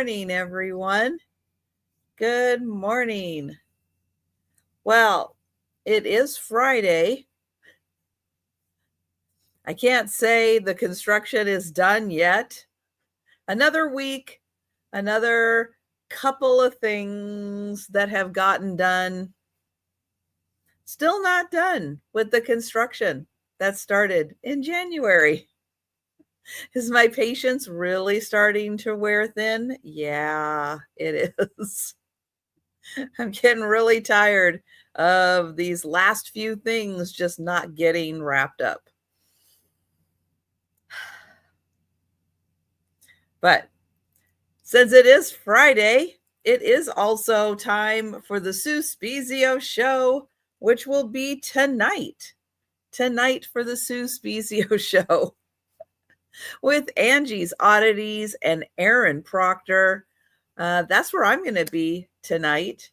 morning, everyone. Good morning. Well, it is Friday. I can't say the construction is done yet. Another week, another couple of things that have gotten done. Still not done with the construction that started in January. Is my patience really starting to wear thin? Yeah, it is. I'm getting really tired of these last few things just not getting wrapped up. But since it is Friday, it is also time for the Sue Spezio show, which will be tonight. Tonight for the Sue Spezio show with Angie's Oddities and Aaron Proctor. That's where I'm going to be tonight.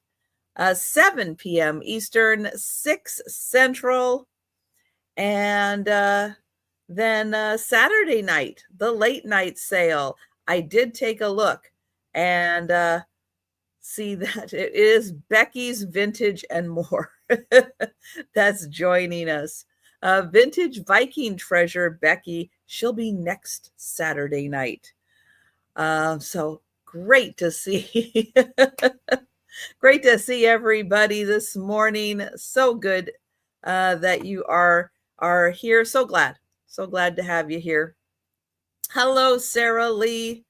7 p.m. Eastern, 6 Central. And then Saturday night, the late night sale. I did take a look and see that it is Becky's Vintage and More. That's joining us. Vintage Viking treasure Becky. She'll be next Saturday night. So great to see. Great to see everybody this morning. So good that you are here. So glad to have you here. Hello, Sarah Lee.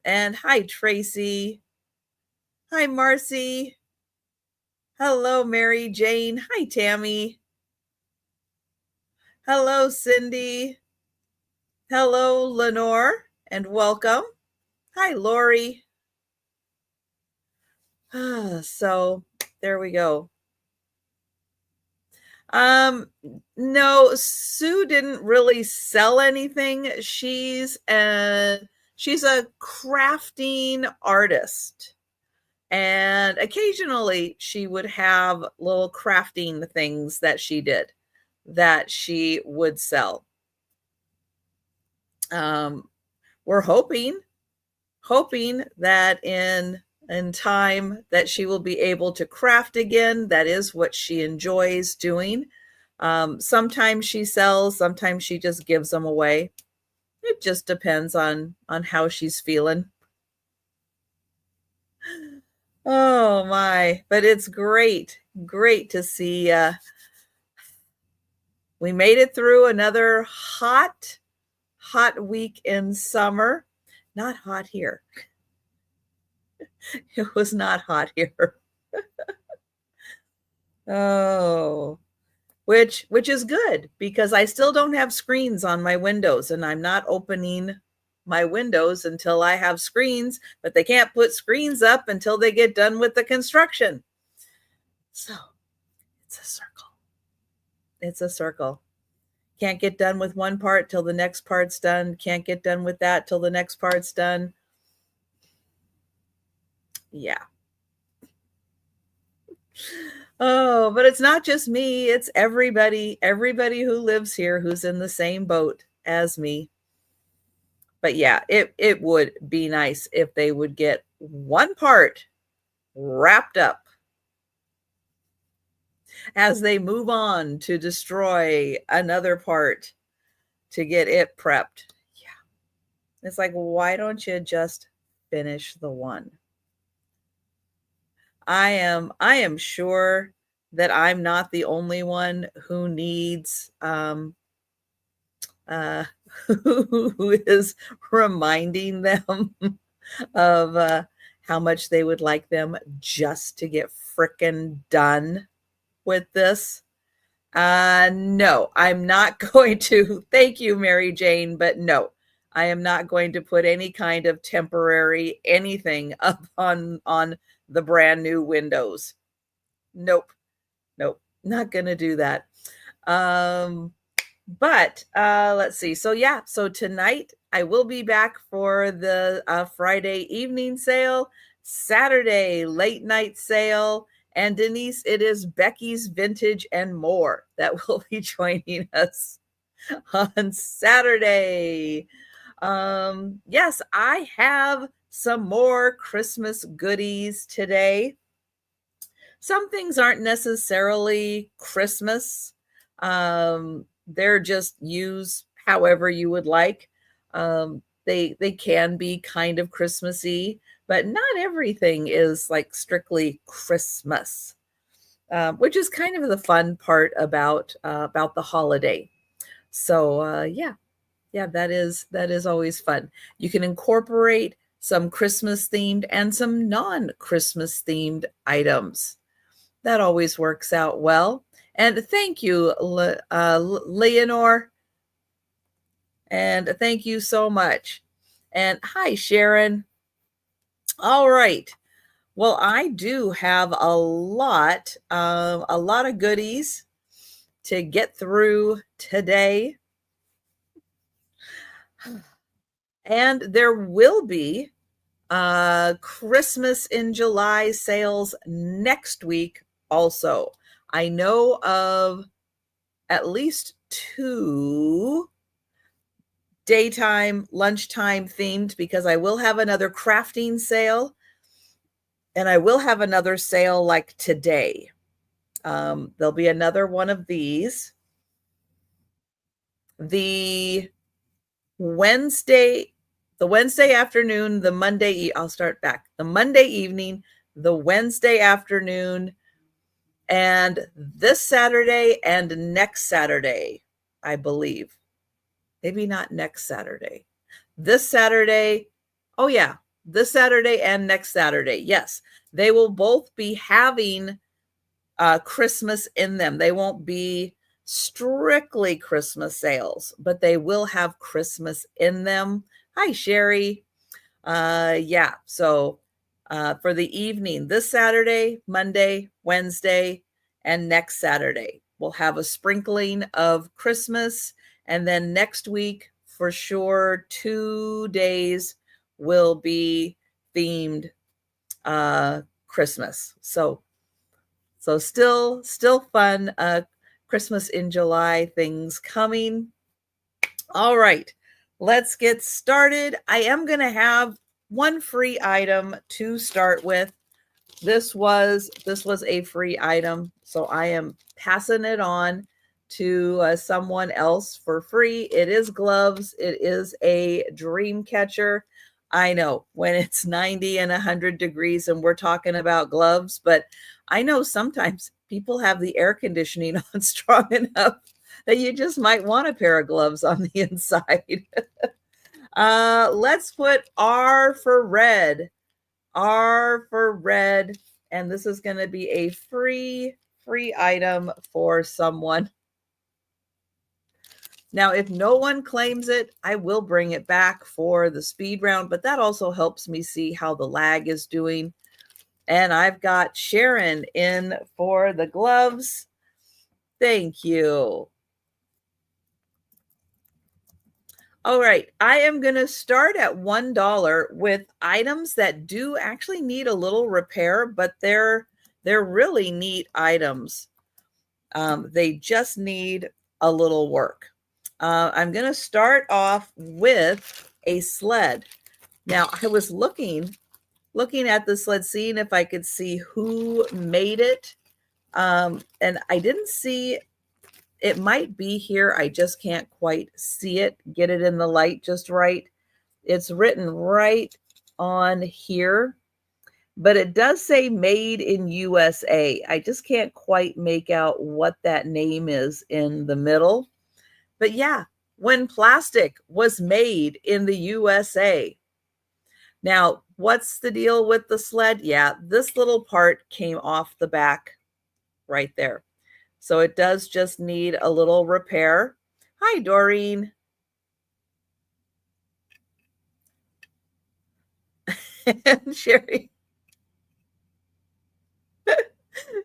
And hi, Tracy. Hi, Marcy. Hello, Mary Jane. Hi, Tammy. Hello, Cindy. Hello, Lenore, and welcome. Hi, Lori. So there we go. No, Sue didn't really sell anything. She's a crafting artist. And occasionally she would have little crafting things that she did that she would sell. We're hoping that in time that she will be able to craft again. That is what she enjoys doing. Sometimes she sells, sometimes she just gives them away. It just depends on how she's feeling. Oh my, but it's great to see. We made it through another hot week in summer. Not hot here. It was not hot here. Oh, which is good because I still don't have screens on my windows and I'm not opening my windows until I have screens, but they can't put screens up until they get done with the construction. So it's a circle. It's a circle. Can't get done with one part till the next part's done. Can't get done with that till the next part's done. Yeah. Oh, but it's not just me. It's everybody who lives here who's in the same boat as me. But yeah, it would be nice if they would get one part wrapped up as they move on to destroy another part to get it prepped. Yeah. It's like, why don't you just finish the one? I am sure that I'm not the only one who needs who is reminding them of how much they would like them just to get frickin' done with this. No, I'm not going to. Thank you, Mary Jane, but no, I am not going to put any kind of temporary anything up on the brand new windows. Nope, not gonna do that. But let's see. So yeah, so tonight I will be back for the Friday evening sale, Saturday late night sale, and Denise, it is Becky's Vintage and More that will be joining us on Saturday. Yes, I have some more Christmas goodies today. Some things aren't necessarily Christmas. They're just used however you would like. They can be kind of Christmassy, but not everything is like strictly Christmas, which is kind of the fun part about the holiday. So yeah, that is always fun. You can incorporate some Christmas themed and some non-Christmas themed items. That always works out well. And thank you, Leonore. And thank you so much. And hi, Sharon. All right. Well, I do have a lot of goodies to get through today. And there will be Christmas in July sales next week also. I know of at least 2 daytime, lunchtime themed, because I will have another crafting sale and I will have another sale like today. There'll be another one of these. The Wednesday afternoon, the Monday, I'll start back. The Monday evening, the Wednesday afternoon, and this Saturday and next Saturday, I believe. Maybe not next Saturday. This Saturday, oh yeah, this Saturday and next Saturday. Yes, they will both be having Christmas in them. They won't be strictly Christmas sales, but they will have Christmas in them. Hi, Sherry. Yeah, so for the evening, this Saturday, Monday, Wednesday, and next Saturday, we'll have a sprinkling of Christmas. And then next week, for sure, 2 days will be themed Christmas. So still fun Christmas in July things coming. All right, let's get started. I am going to have one free item to start with. This was a free item, so I am passing it on to someone else for free. It is gloves. It is a dream catcher. I know when it's 90 and 100 degrees and we're talking about gloves, but I know sometimes people have the air conditioning on strong enough that you just might want a pair of gloves on the inside. Let's put R for red. R for red. And this is going to be a free item for someone. Now, if no one claims it, I will bring it back for the speed round, but that also helps me see how the lag is doing. And I've got Sharon in for the gloves. Thank you. All right, I am going to start at $1 with items that do actually need a little repair, but they're really neat items. They just need a little work. I'm going to start off with a sled. Now, I was looking at the sled, seeing if I could see who made it. And I didn't see, it might be here. I just can't quite see it, get it in the light just right. It's written right on here, but it does say made in USA. I just can't quite make out what that name is in the middle. But yeah, when plastic was made in the USA. Now, what's the deal with the sled? Yeah, this little part came off the back right there. So it does just need a little repair. Hi, Doreen. And Sherry.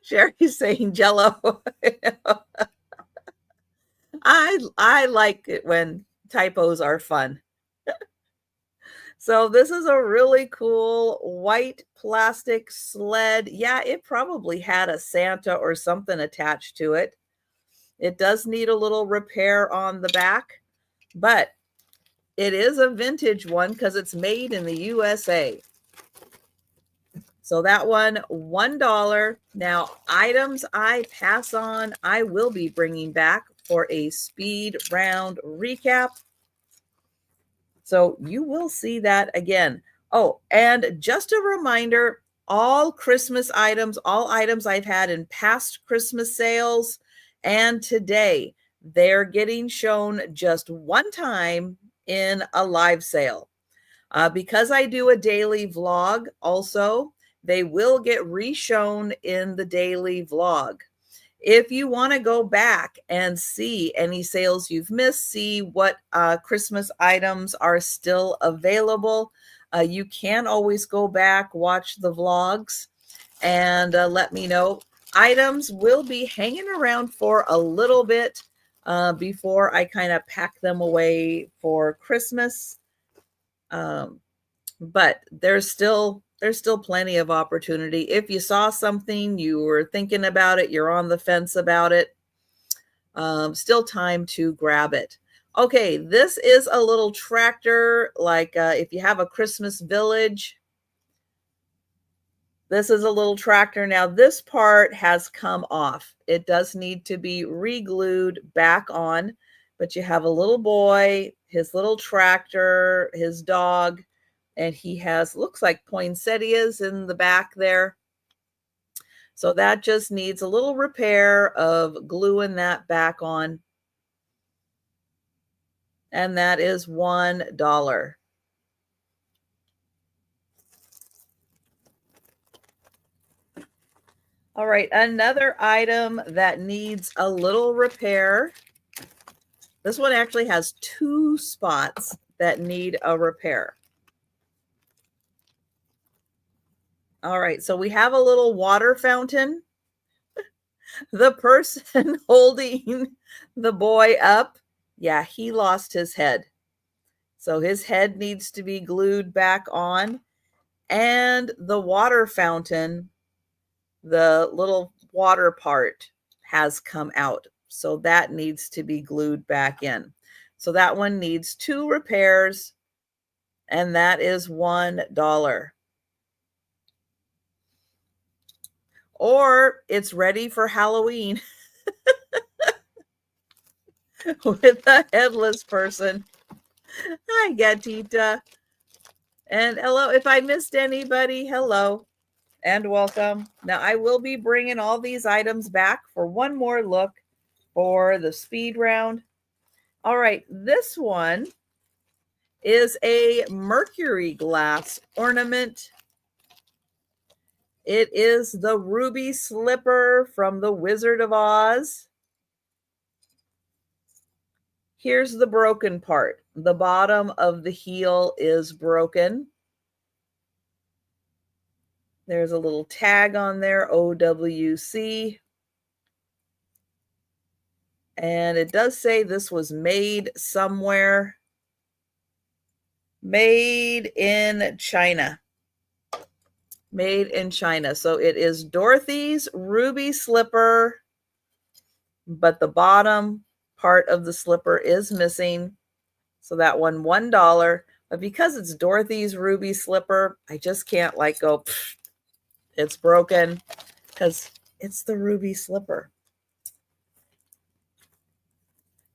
Sherry's saying Jello. I like it when typos are fun. So this is a really cool white plastic sled. Yeah, it probably had a Santa or something attached to it. It does need a little repair on the back, but It is a vintage one because it's made in the USA. So that one, $1. Now, items I pass on, I will be bringing back for a speed round recap. So you will see that again. Oh, and just a reminder, all Christmas items, all items I've had in past Christmas sales and today, they're getting shown just one time in a live sale. Because I do a daily vlog also, they will get reshown in the daily vlog. If you want to go back and see any sales you've missed, see what Christmas items are still available, you can always go back, watch the vlogs, and let me know. Items will be hanging around for a little bit before I kind of pack them away for Christmas. But there's still plenty of opportunity. If you saw something, you were thinking about it, you're on the fence about it, still time to grab it. Okay, this is a little tractor, like if you have a Christmas village, this is a little tractor. Now this part has come off. It does need to be re-glued back on, but you have a little boy, his little tractor, his dog, and he has, looks like poinsettias in the back there. So that just needs a little repair of gluing that back on. And that is $1. All right, another item that needs a little repair. This one actually has 2 spots that need a repair. All right, so we have a little water fountain. The person holding the boy up, yeah, he lost his head. So his head needs to be glued back on. And the water fountain, the little water part has come out. So that needs to be glued back in. So that one needs 2 repairs, and that is $1. Or it's ready for Halloween with a headless person. Hi, Gatita. And hello, if I missed anybody, hello and welcome. Now, I will be bringing all these items back for one more look for the speed round. All right, this one is a mercury glass ornament. It is the ruby slipper from the Wizard of Oz. Here's the broken part. The bottom of the heel is broken. There's a little tag on there, OWC. And it does say this was made somewhere. Made in China. Made in China. So it is Dorothy's ruby slipper, but the bottom part of the slipper is missing. So that one, $1. But because it's Dorothy's ruby slipper, I just can't like go, it's broken, because it's the ruby slipper.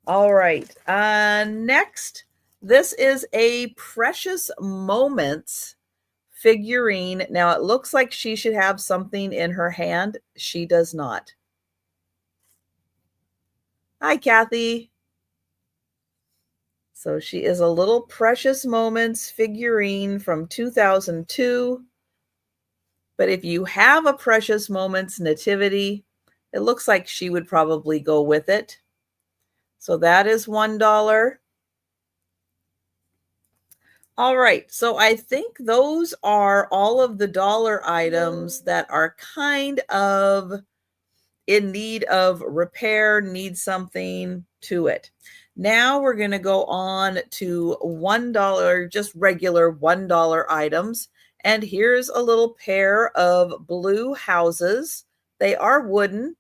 All right. Next, this is a Precious Moments figurine. Now, it looks like she should have something in her hand. She does not. Hi, Kathy. So she is a little Precious Moments figurine from 2002. But if you have a Precious Moments nativity, it looks like she would probably go with it. So that is $1. All right, so I think those are all of the dollar items that are kind of in need of repair, need something to it. Now we're going to go on to $1, just regular $1 items. And here's a little pair of blue houses. They are wooden.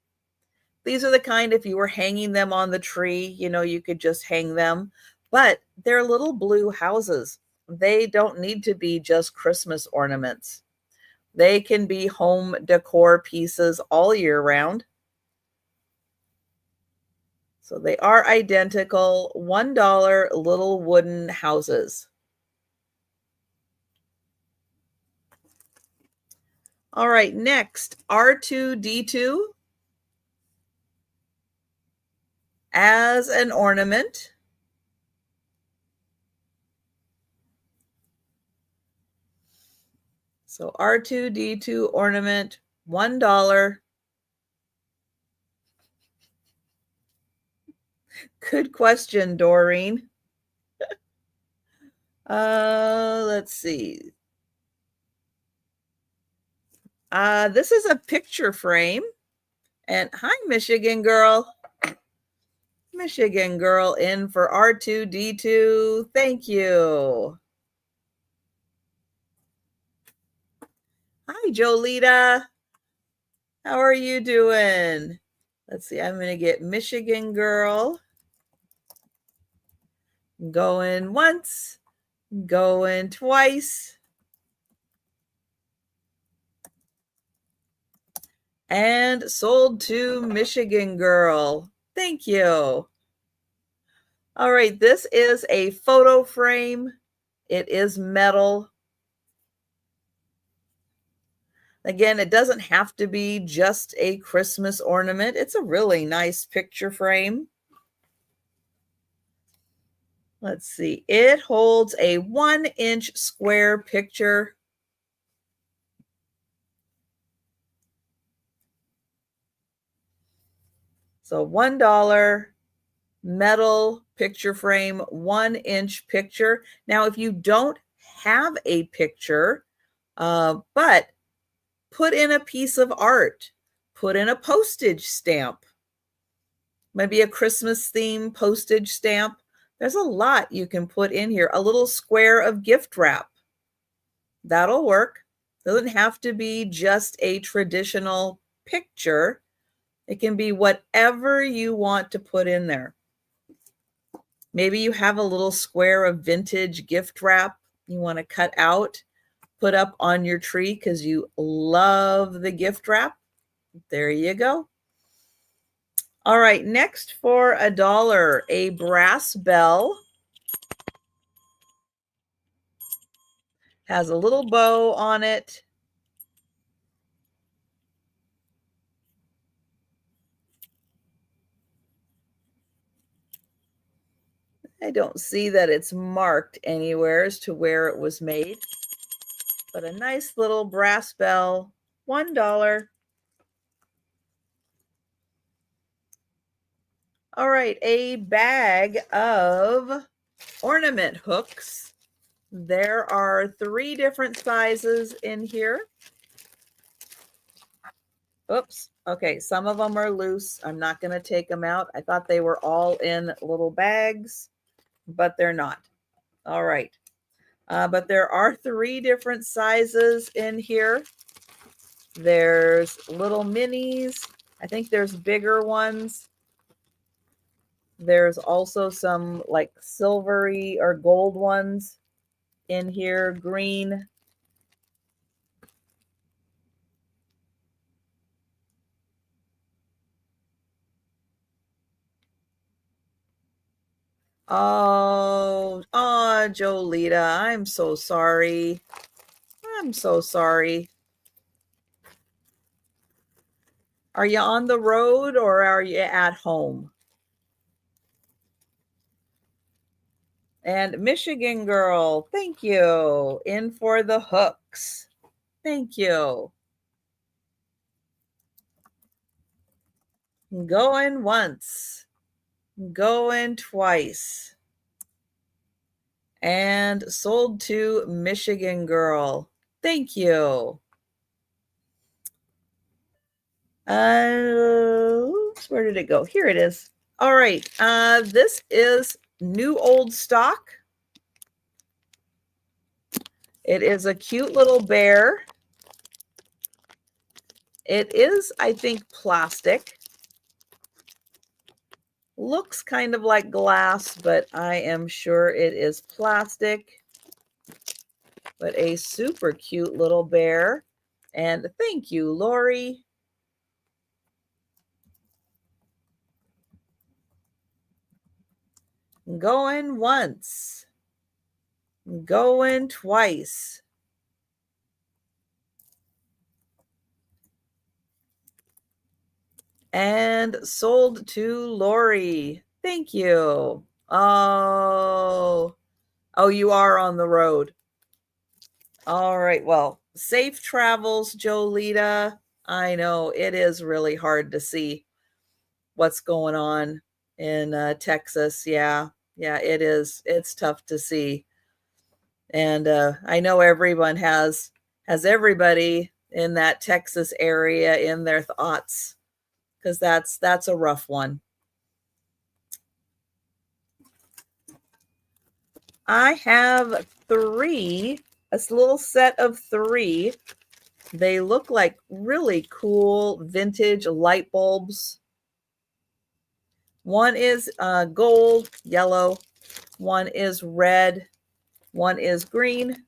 These are the kind, if you were hanging them on the tree, you know, you could just hang them but they're little blue houses. They don't need to be just Christmas ornaments. They can be home decor pieces all year round. So they are identical, $1 little wooden houses. All right, next, R2-D2 as an ornament. So R2-D2 ornament, $1. Good question, Doreen. Let's see. This is a picture frame. And hi, Michigan girl. Michigan girl in for R2-D2. Thank you. Hi, Jolita. How are you doing? Let's see. I'm going to get Michigan girl. Going once. Going twice. And sold to Michigan girl. Thank you. All right, this is a photo frame. It is metal. Again, it doesn't have to be just a Christmas ornament. It's a really nice picture frame. Let's see. It holds a 1-inch square picture. So $1 metal picture frame, 1-inch picture. Now, if you don't have a picture, but put in a piece of art, put in a postage stamp, maybe a Christmas theme postage stamp. There's a lot you can put in here. A little square of gift wrap. That'll work. Doesn't have to be just a traditional picture. It can be whatever you want to put in there. Maybe you have a little square of vintage gift wrap you want to cut out, put up on your tree because you love the gift wrap. There you go. All right, next for $1, a brass bell. Has a little bow on it. I don't see that it's marked anywhere as to where it was made, but a nice little brass bell, $1. All right, a bag of ornament hooks. There are 3 different sizes in here. Oops. Okay, some of them are loose. I'm not going to take them out. I thought they were all in little bags, but they're not. All right. But there are 3 different sizes in here. There's little minis. I think there's bigger ones. There's also some like silvery or gold ones in here, green. Oh, Jolita, I'm so sorry. I'm so sorry. Are you on the road or are you at home? And Michigan girl, thank you. In for the hooks. Thank you. Going once. Going twice. And sold to Michigan girl. Thank you. Oops, where did it go? Here it is. All right. This is new old stock. It is a cute little bear. It is, I think, plastic. looks kind of like glass, but I am sure it is plastic. But a super cute little bear. And thank you, Lori. Going once. Going twice. And sold to Lori. Thank you. Oh, you are on the road. All right. Well, safe travels, Jolita. I know it is really hard to see what's going on in Texas. Yeah. Yeah, it is. It's tough to see. And I know everyone has everybody in that Texas area in their thoughts, because that's a rough one. I have three, a little set of three. They look like really cool vintage light bulbs. One is gold, yellow. One is red. One is green.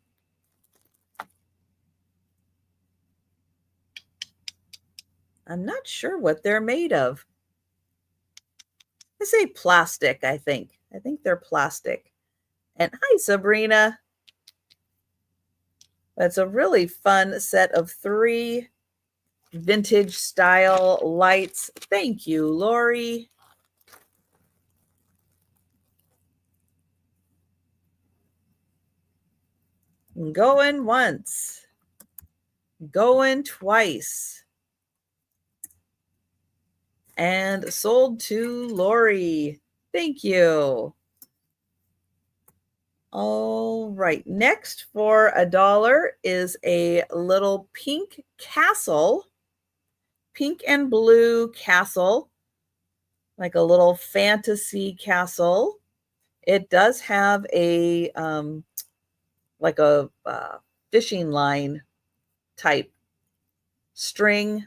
I'm not sure what they're made of. I say plastic, I think. I think they're plastic. And hi, Sabrina. That's a really fun set of three vintage style lights. Thank you, Lori. Going once. Going twice. And sold to Lori. Thank you. All right. Next for $1 is a little pink castle. Pink and blue castle. Like a little fantasy castle. It does have a like a fishing line type string.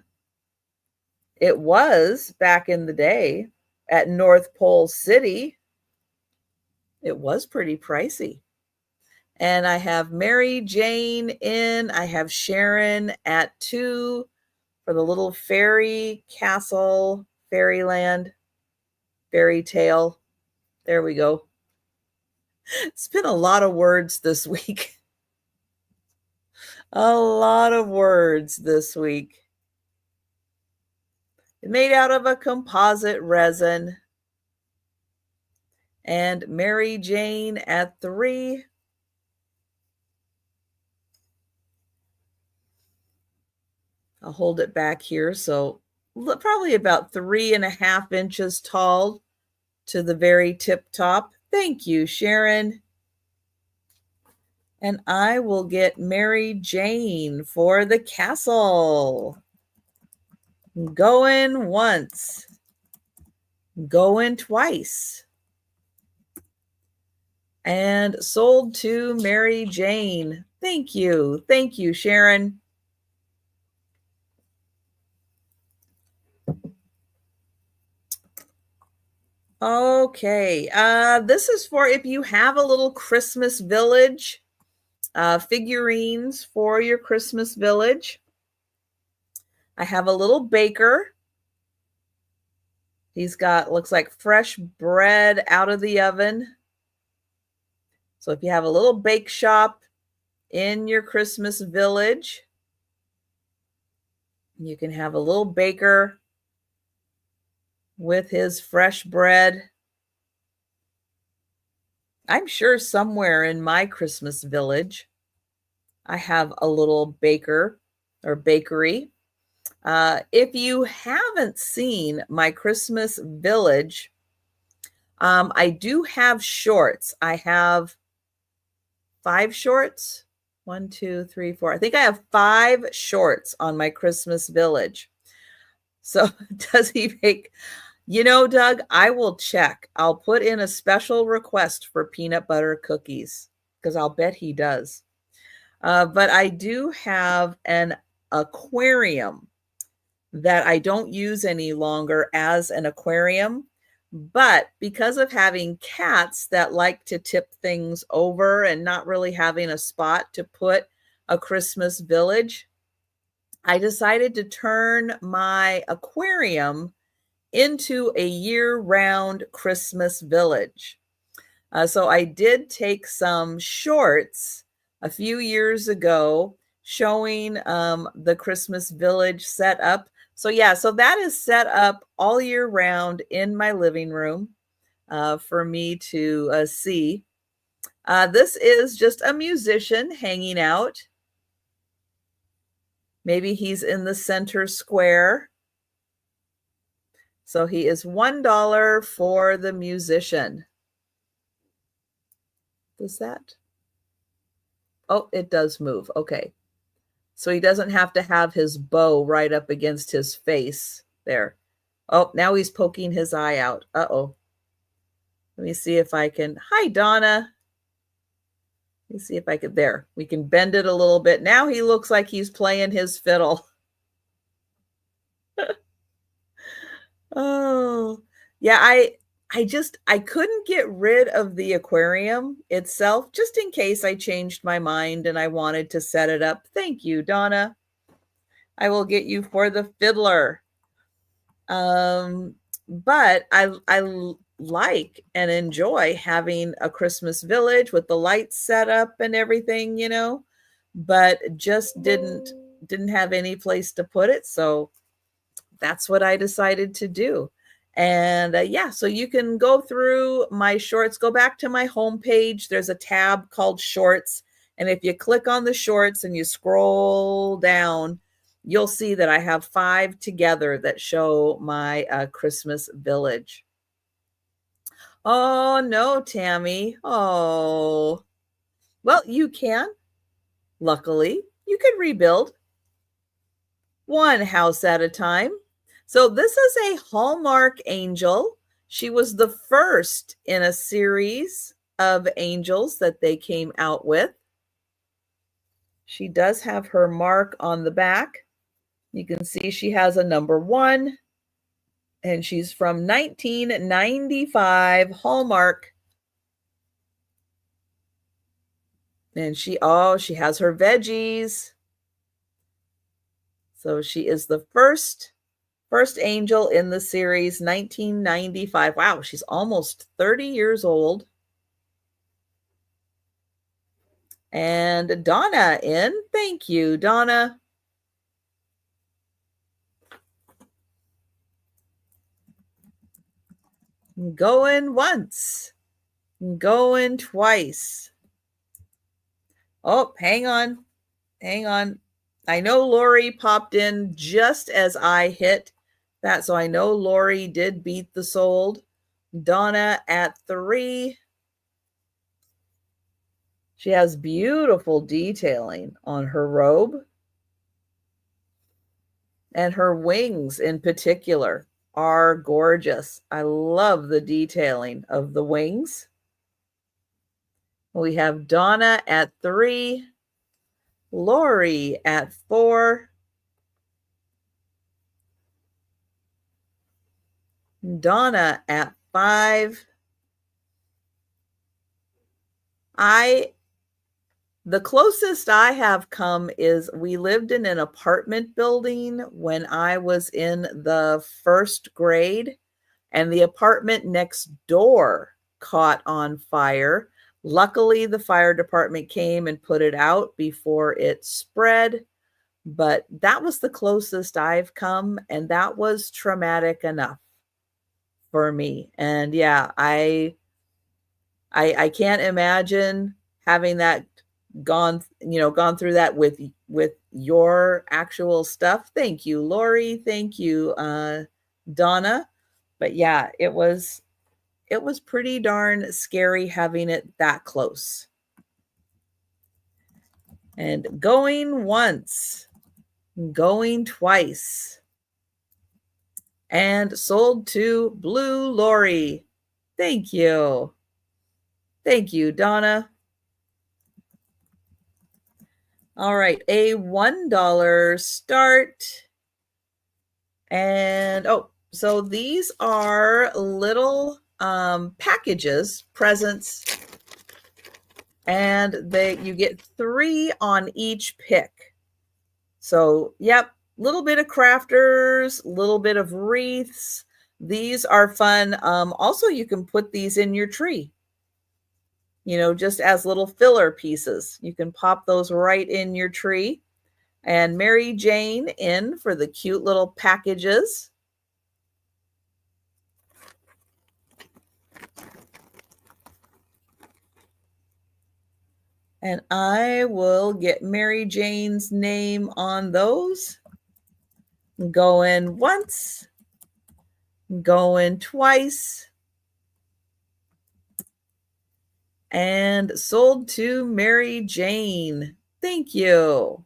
It was back in the day at North Pole City. It was pretty pricey. And I have Mary Jane in. I have Sharon at 2 for the little fairy castle, fairyland, fairy tale. There we go. It's been a lot of words this week. A lot of words this week. It's made out of a composite resin. And Mary Jane at 3. I'll hold it back here. So probably about 3.5 inches tall to the very tip top. Thank you, Sharon. And I will get Mary Jane for the castle. Going once. Going twice. And sold to Mary Jane. Thank you. Thank you, Sharon. Okay. This is for if you have a little Christmas village, figurines for your Christmas village. I have a little baker. He's got, looks like fresh bread out of the oven. So if you have a little bake shop in your Christmas village, you can have a little baker with his fresh bread. I'm sure somewhere in my Christmas village, I have a little baker or bakery. If you haven't seen my Christmas village, I do have shorts. I have 5 shorts. 1, 2, 3, 4. I think I have 5 shorts on my Christmas village. So does he make, Doug, I will check. I'll put in a special request for peanut butter cookies because I'll bet he does. But I do have an aquarium that I don't use any longer as an aquarium, But because of having cats that like to tip things over and not really having a spot to put a Christmas village, I decided to turn my aquarium into a year-round Christmas village. So I did take some shorts a few years ago showing the Christmas village set up. So yeah, so that is set up all year round in my living room for me to see. This is just a musician hanging out. Maybe he's in the center square. So he is $1 for the musician. Does that? Oh, it does move. Okay. So he doesn't have to have his bow right up against his face there. Oh, now he's poking his eye out. Uh-oh. Let me see if I can. Hi, Donna. Let me see if I can. There. We can bend it a little bit. Now he looks like he's playing his fiddle. Oh, yeah, I couldn't get rid of the aquarium itself just in case I changed my mind and I wanted to set it up. Thank you, Donna. I will get you for the fiddler. But I like and enjoy having a Christmas village with the lights set up and everything, but just didn't have any place to put it, so that's what I decided to do. And yeah, so you can go through my shorts, go back to my homepage. There's a tab called Shorts. And if you click on the shorts and you scroll down, you'll see that I have 5 together that show my Christmas village. Oh, no, Tammy. Oh, well, you can. Luckily, you can rebuild one house at a time. So this is a Hallmark angel. She was the first in a series of angels that they came out with. She does have her mark on the back. You can see she has a number 1, and she's from 1995 Hallmark. And she has her veggies. So she is the first angel in the series, 1995. Wow, she's almost 30 years old. And Donna in. Thank you, Donna. Going once. Going twice. Oh, hang on. Hang on. I know Lori popped in just as I hit that, so I know Lori did beat the sold. Donna at 3. She has beautiful detailing on her robe. And her wings in particular are gorgeous. I love the detailing of the wings. We have Donna at 3, Lori at 4, Donna at 5. The closest I have come is we lived in an apartment building when I was in the 1st grade, and the apartment next door caught on fire. Luckily, the fire department came and put it out before it spread, but that was the closest I've come, and that was traumatic enough for me. And yeah, I can't imagine having that gone through that with your actual stuff. Thank you, Lori. Thank you, Donna. But yeah, it was pretty darn scary having it that close. And going once, going twice. And sold to Blue Lori. Thank you. Thank you, Donna. All right, a $1 start. And So these are little packages, presents, and you get 3 on each pick. So, yep, little bit of crafters, little bit of wreaths. These are fun. Also, you can put these in your tree, just as little filler pieces. You can pop those right in your tree. And Mary Jane in for the cute little packages. And I will get Mary Jane's name on those. Going once, going twice, and sold to Mary Jane. Thank you.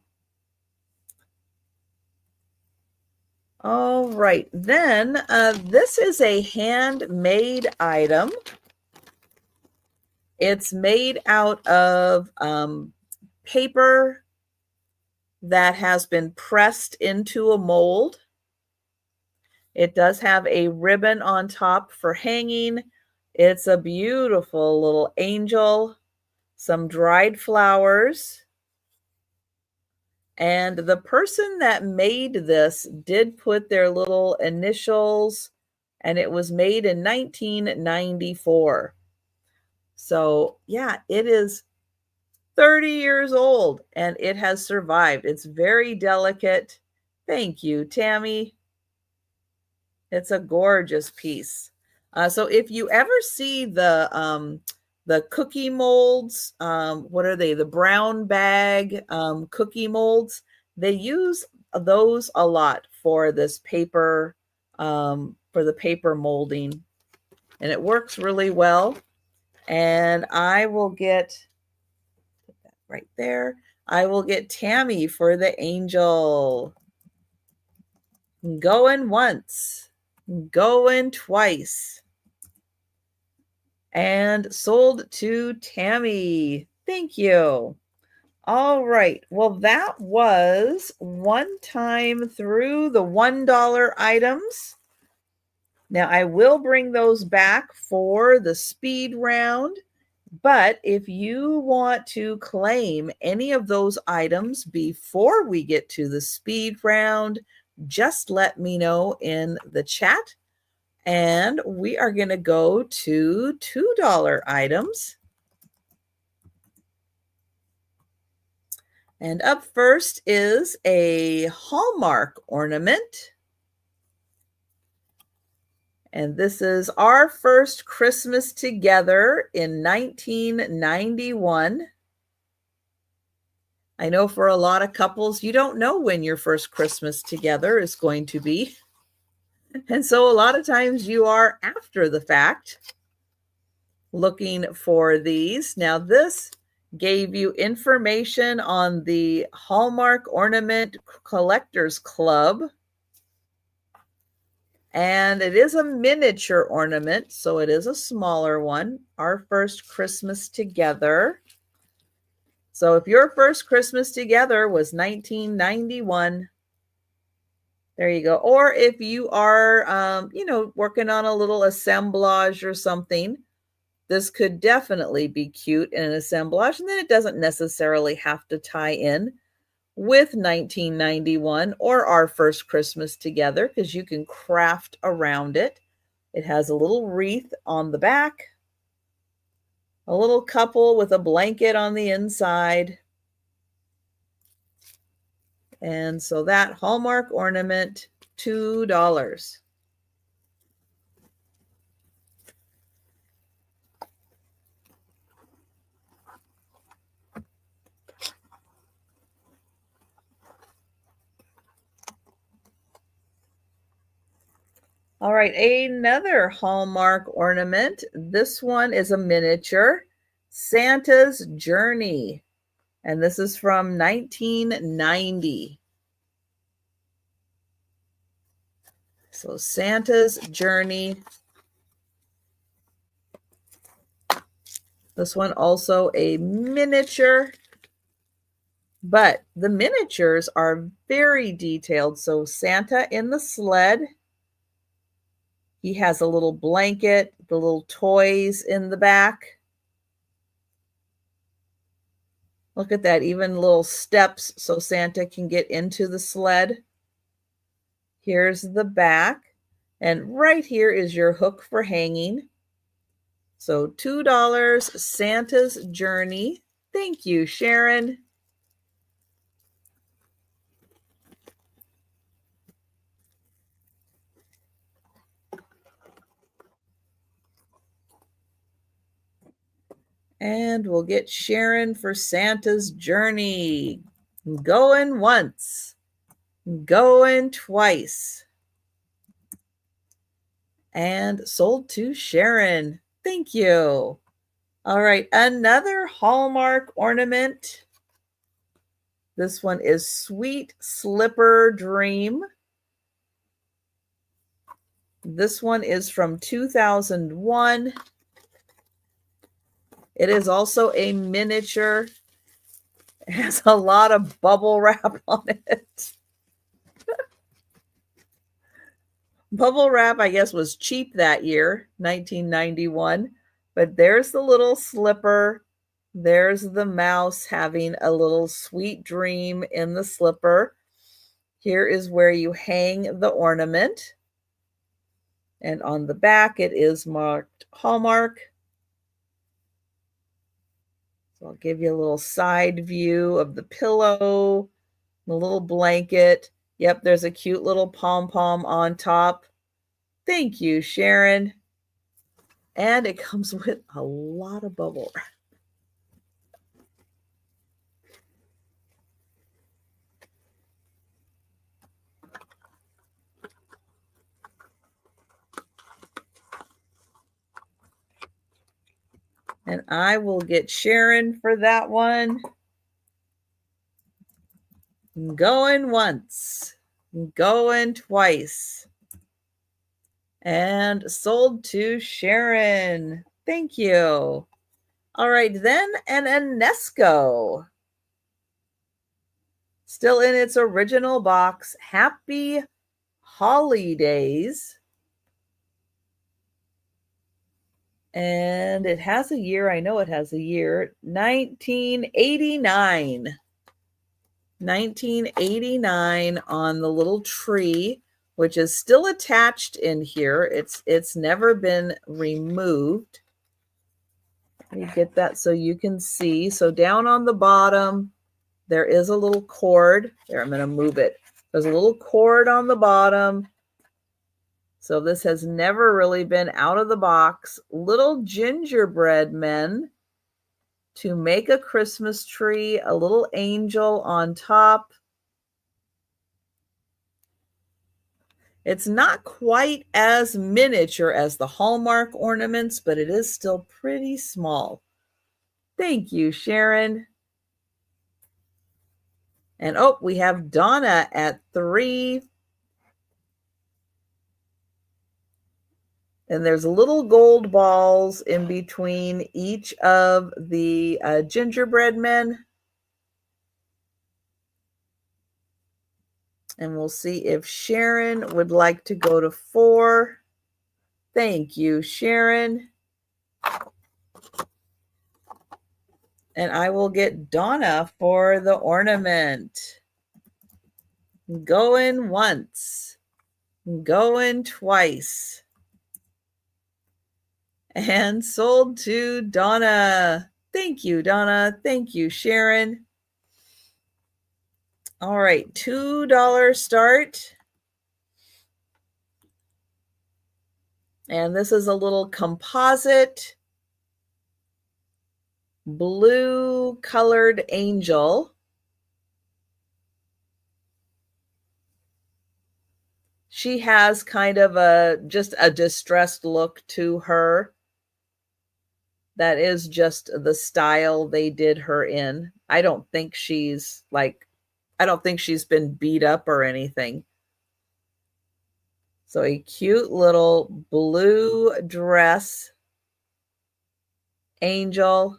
All right, then this is a handmade item. It's made out of paper that has been pressed into a mold. It does have a ribbon on top for hanging. It's a beautiful little angel, some dried flowers. And the person that made this did put their little initials, and it was made in 1994. So, yeah, it is 30 years old and it has survived. It's very delicate. Thank you, Tammy. It's a gorgeous piece. So if you ever see the cookie molds, what are they? The brown bag cookie molds. They use those a lot for this paper, for the paper molding, and it works really well. And I will get right there. I will get Tammy for the angel. Going once, going twice, and sold to Tammy. Thank you. All right. Well, that was one time through the $1 items. Now, I will bring those back for the speed round. But if you want to claim any of those items before we get to the speed round, just let me know in the chat. And we are going to go to $2 items. And up first is a Hallmark ornament. And this is Our First Christmas Together in 1991. I know for a lot of couples, you don't know when your first Christmas together is going to be. And so a lot of times you are after the fact looking for these. Now, this gave you information on the Hallmark Ornament Collectors Club. And it is a miniature ornament, so it is a smaller one. Our First Christmas Together. So if your first Christmas together was 1991, there you go. Or if you are, working on a little assemblage or something, this could definitely be cute in an assemblage. And then it doesn't necessarily have to tie in with 1991 or Our First Christmas Together, because you can craft around it. It has a little wreath on the back, a little couple with a blanket on the inside. And so that Hallmark ornament, $2. All right, another Hallmark ornament. This one is a miniature, Santa's Journey. And this is from 1990. So Santa's Journey. This one also a miniature, but the miniatures are very detailed. So Santa in the sled, He has a little blanket, the little toys in the back. Look at that, even little steps so Santa can get into the sled. Here's the back, and right here is your hook for hanging. So $2, Santa's Journey. Thank you, Sharon. And we'll get Sharon for Santa's Journey. Going once, going twice. And sold to Sharon. Thank you. All right, another Hallmark ornament. This one is Sweet Slipper Dream. This one is from 2001. It is also a miniature. It has a lot of bubble wrap on it. Bubble wrap, I guess, was cheap that year, 1991. But there's the little slipper. There's the mouse having a little sweet dream in the slipper. Here is where you hang the ornament. And on the back, it is marked Hallmark. So I'll give you a little side view of the pillow, the little blanket. Yep, there's a cute little pom-pom on top. Thank you, Sharon. And it comes with a lot of bubble wrap. And I will get Sharon for that one. Going once, going twice. And sold to Sharon. Thank you. All right, then an Enesco. Still in its original box. Happy Holidays. And it has a year. I know it has a year. 1989. 1989 on the little tree, which is still attached in here. It's never been removed. You get that so you can see. So down on the bottom, there is a little cord. There, I'm going to move it. There's a little cord on the bottom. So this has never really been out of the box. Little gingerbread men to make a Christmas tree, a little angel on top. It's not quite as miniature as the Hallmark ornaments, but it is still pretty small. Thank you, Sharon. And oh, we have Donna at 3. And there's little gold balls in between each of the gingerbread men. And we'll see if Sharon would like to go to 4. Thank you, Sharon. And I will get Donna for the ornament. Going once, going twice. And sold to Donna. Thank you, Donna. Thank you, Sharon. All right, $2 start. And this is a little composite blue colored angel. She has kind of just a distressed look to her. That is just the style they did her in. I don't think she's been beat up or anything. So a cute little blue dress angel.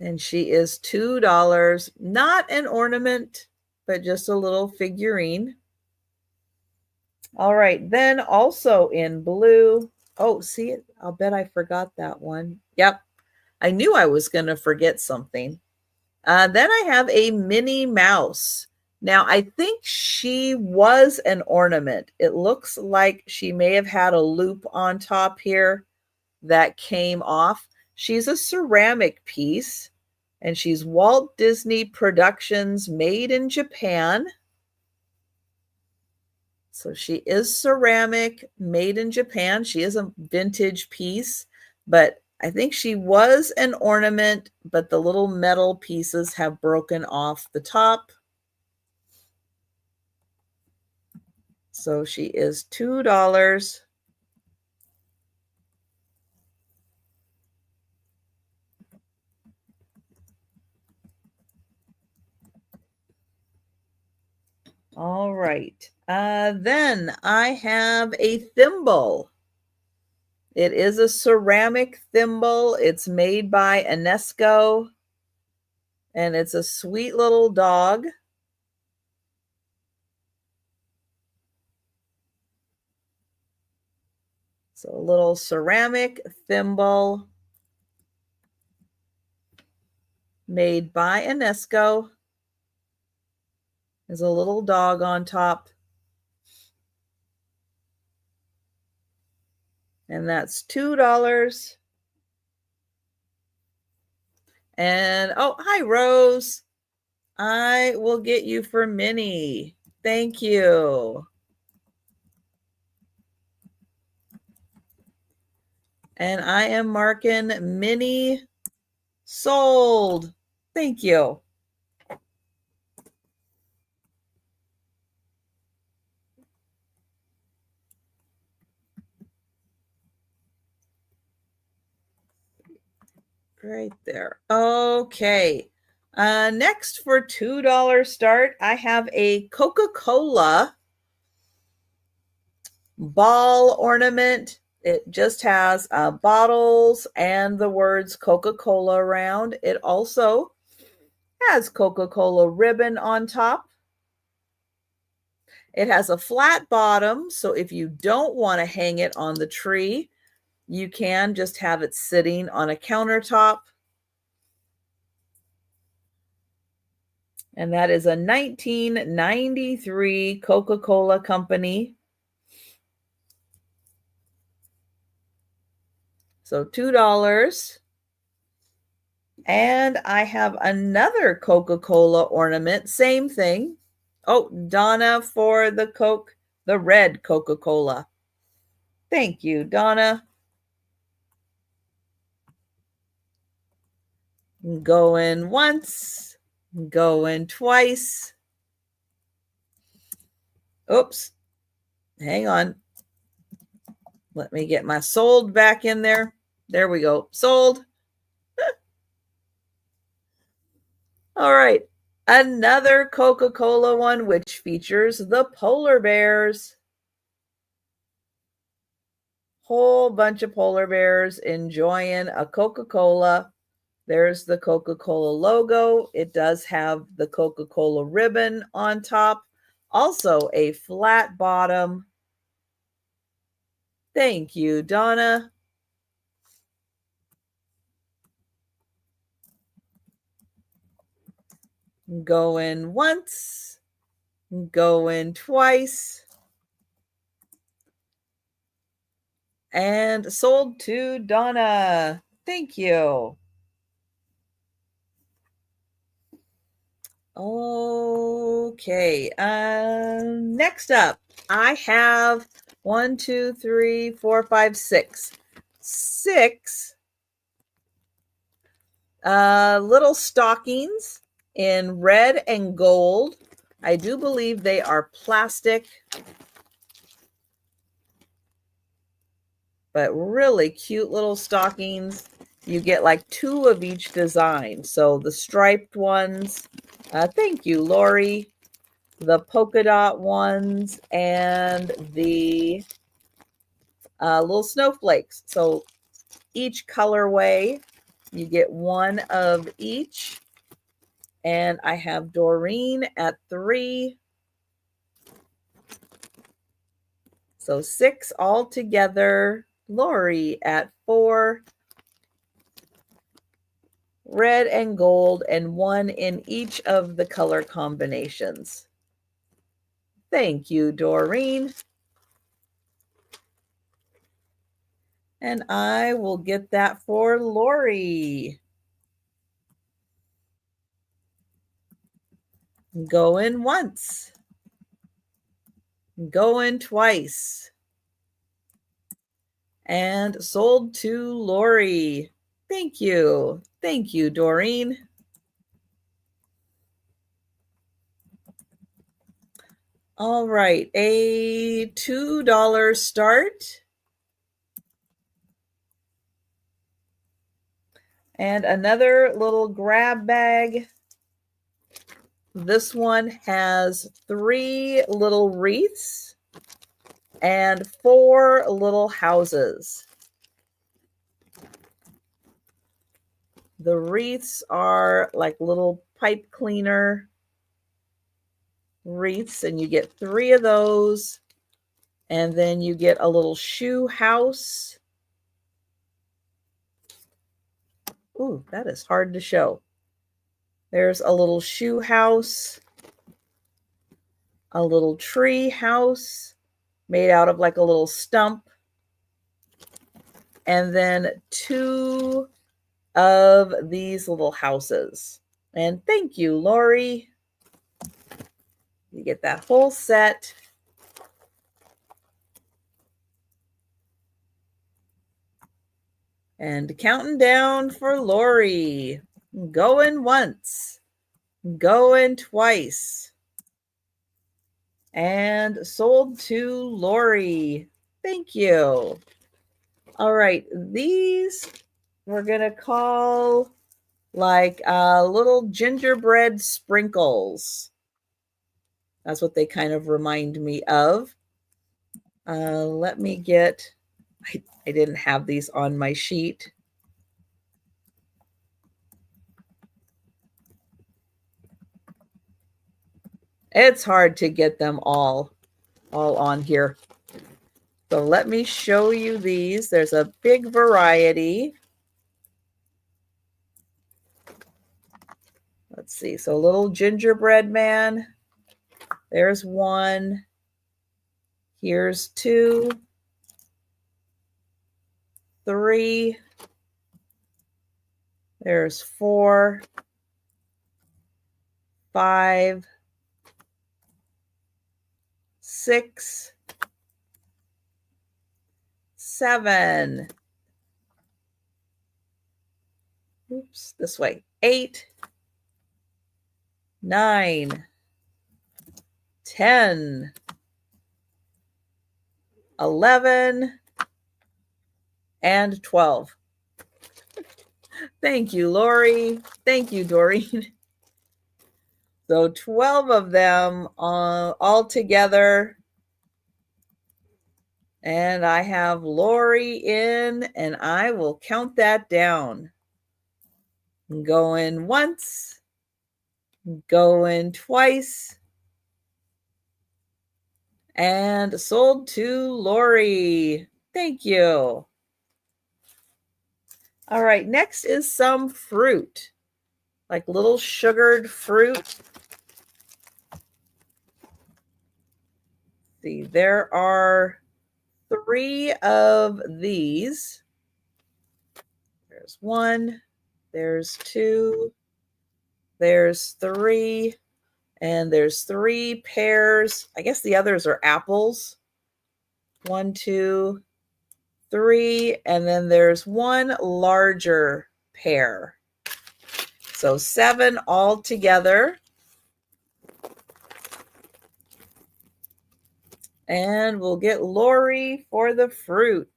And she is $2. Not an ornament, but just a little figurine. All right, then also in blue. Oh, see it? I'll bet I forgot that one. Yep, I knew I was going to forget something. Then I have a Minnie Mouse. Now, I think she was an ornament. It looks like she may have had a loop on top here that came off. She's a ceramic piece, and she's Walt Disney Productions, made in Japan. So she is ceramic, made in Japan. She is a vintage piece, but I think she was an ornament, but the little metal pieces have broken off the top. So she is $2. All right. Then I have a thimble. It is a ceramic thimble. It's made by UNESCO, and it's a sweet little dog. So a little ceramic thimble made by UNESCO. There's a little dog on top. And that's $2. And oh, hi, Rose. I will get you for Minnie. Thank you. And I am marking Minnie sold. Thank you. Right there. Okay. Next for $2 start, I have a Coca-Cola ball ornament. It just has bottles and the words Coca-Cola around. It also has Coca-Cola ribbon on top. It has a flat bottom, so if you don't want to hang it on the tree, you can just have it sitting on a countertop. And that is a 1993 Coca-Cola company. So $2. And I have another Coca-Cola ornament, same thing. Oh, Donna for the Coke, the red Coca-Cola. Thank you, Donna. Going once, going twice. Oops, hang on. Let me get my sold back in there. There we go, sold. All right, another Coca-Cola one, which features the polar bears. Whole bunch of polar bears enjoying a Coca-Cola. There's the Coca-Cola logo. It does have the Coca-Cola ribbon on top. Also a flat bottom. Thank you, Donna. Going once, going twice. And sold to Donna. Thank you. Okay, next up, I have 1, 2, 3, 4, 5, 6. 6 little stockings in red and gold. I do believe they are plastic, but really cute little stockings. You get like 2 of each design. So the striped ones, thank you, Lori. The polka dot ones and the little snowflakes. So each colorway, you get 1 of each. And I have Doreen at 3. So 6 all together. Lori at 4. Red and gold, and 1 in each of the color combinations. Thank you, Doreen. And I will get that for Lori. Going once. Going twice. And sold to Lori. Thank you. Thank you, Doreen. All right, a $2 start. And another little grab bag. This one has 3 little wreaths and 4 little houses. The wreaths are like little pipe cleaner wreaths, and you get 3 of those. And then you get a little shoe house. Ooh, that is hard to show. There's a little shoe house, a little tree house made out of like a little stump, and then 2 of these little houses. And thank you, Lori. You get that whole set. And counting down for Lori. Going once. Going twice. And sold to Lori. Thank you. All right, these we're going to call like little gingerbread sprinkles. That's what they kind of remind me of. Let me get, I didn't have these on my sheet. It's hard to get them all on here. So let me show you these. There's a big variety. Let's see. So little gingerbread man. There's 1. Here's 2. 3. There's 4. 5. 6. 7. Oops, this way. 8. 9. 10. 11. And 12. Thank you, Lori. Thank you, Doreen. So 12 of them all together. And I have Lori in, and I will count that down. Going once. Going twice. And sold to Lori. Thank you. All right, next is some fruit, like little sugared fruit. See, there are 3 of these. There's 1, there's 2, there's 3, and there's 3 pears. I guess the others are apples. 1, 2, 3, and then there's 1 larger pear. So 7 all together. And we'll get Lori for the fruit.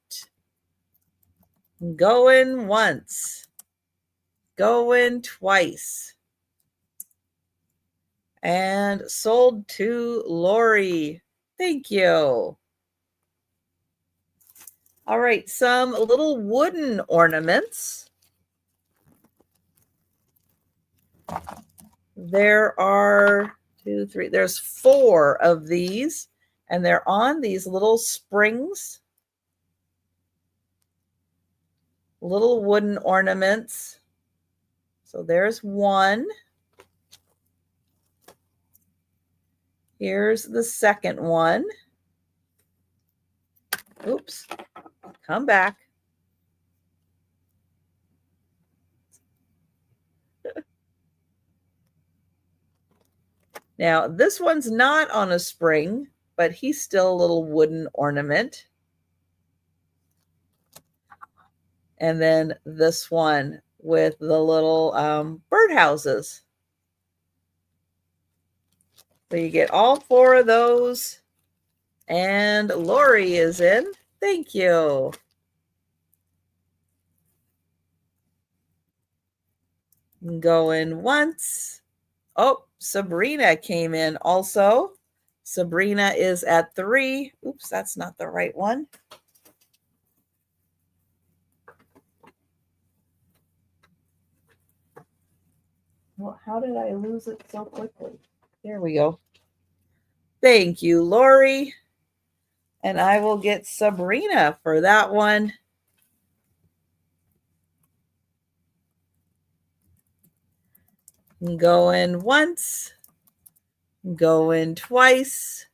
Going once. Going twice. And sold to Lori. Thank you. All right, some little wooden ornaments. There are 2, 3, there's 4 of these, and they're on these little springs, little wooden ornaments. So there's one. Here's the second one. Oops, come back. Now, this one's not on a spring, but he's still a little wooden ornament. And then this one with the little birdhouses. So you get all 4 of those. And Lori is in. Thank you. Going once. Oh, Sabrina came in also. Sabrina is at 3. Oops, that's not the right one. Well, how did I lose it so quickly? There we go. Thank you, Lori. And I will get Sabrina for that one. Going once. Going twice.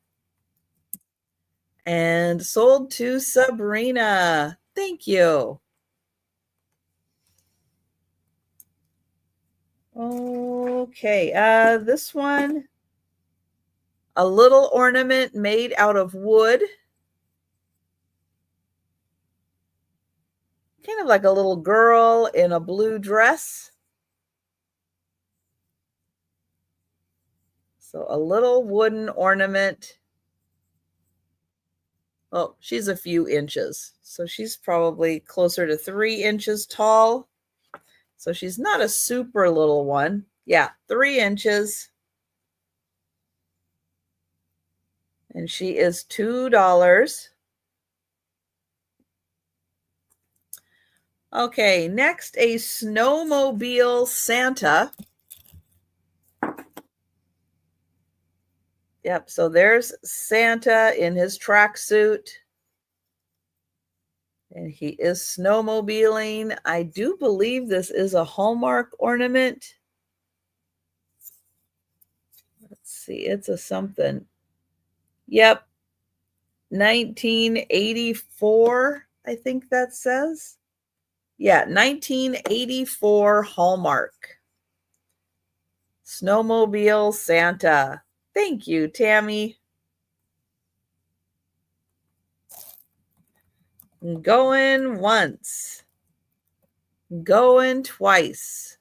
And sold to Sabrina. Thank you. Okay, this one, a little ornament made out of wood. Kind of like a little girl in a blue dress. So a little wooden ornament. Oh, she's a few inches. So she's probably closer to 3 inches tall. So she's not a super little one. Yeah, 3 inches. And she is $2. Okay, next, a snowmobile Santa. Yep, so there's Santa in his tracksuit. And he is snowmobiling. I do believe this is a Hallmark ornament. Let's see, it's a something. Yep, 1984, I think that says. Yeah, 1984 Hallmark. Snowmobile Santa. Thank you, Tammy. Going once. Going twice.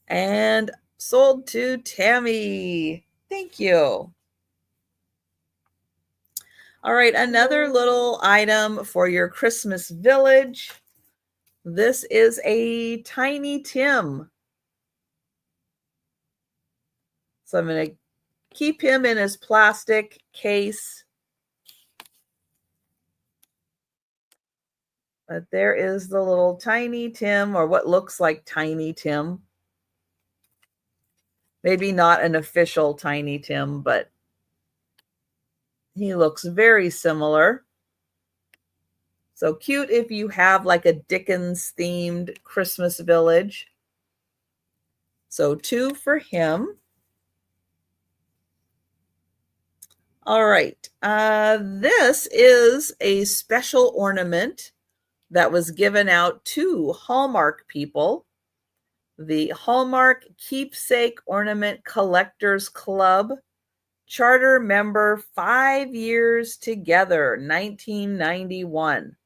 And sold to Tammy. Thank you. All right, another little item for your Christmas village. This is a Tiny Tim. So I'm going to keep him in his plastic case. But there is the little Tiny Tim, or what looks like Tiny Tim. Maybe not an official Tiny Tim, but he looks very similar. So cute if you have like a Dickens themed Christmas village. So 2 for him. All right. This is a special ornament that was given out to Hallmark people. The Hallmark Keepsake Ornament Collectors Club, charter member, 5 years together, 1991.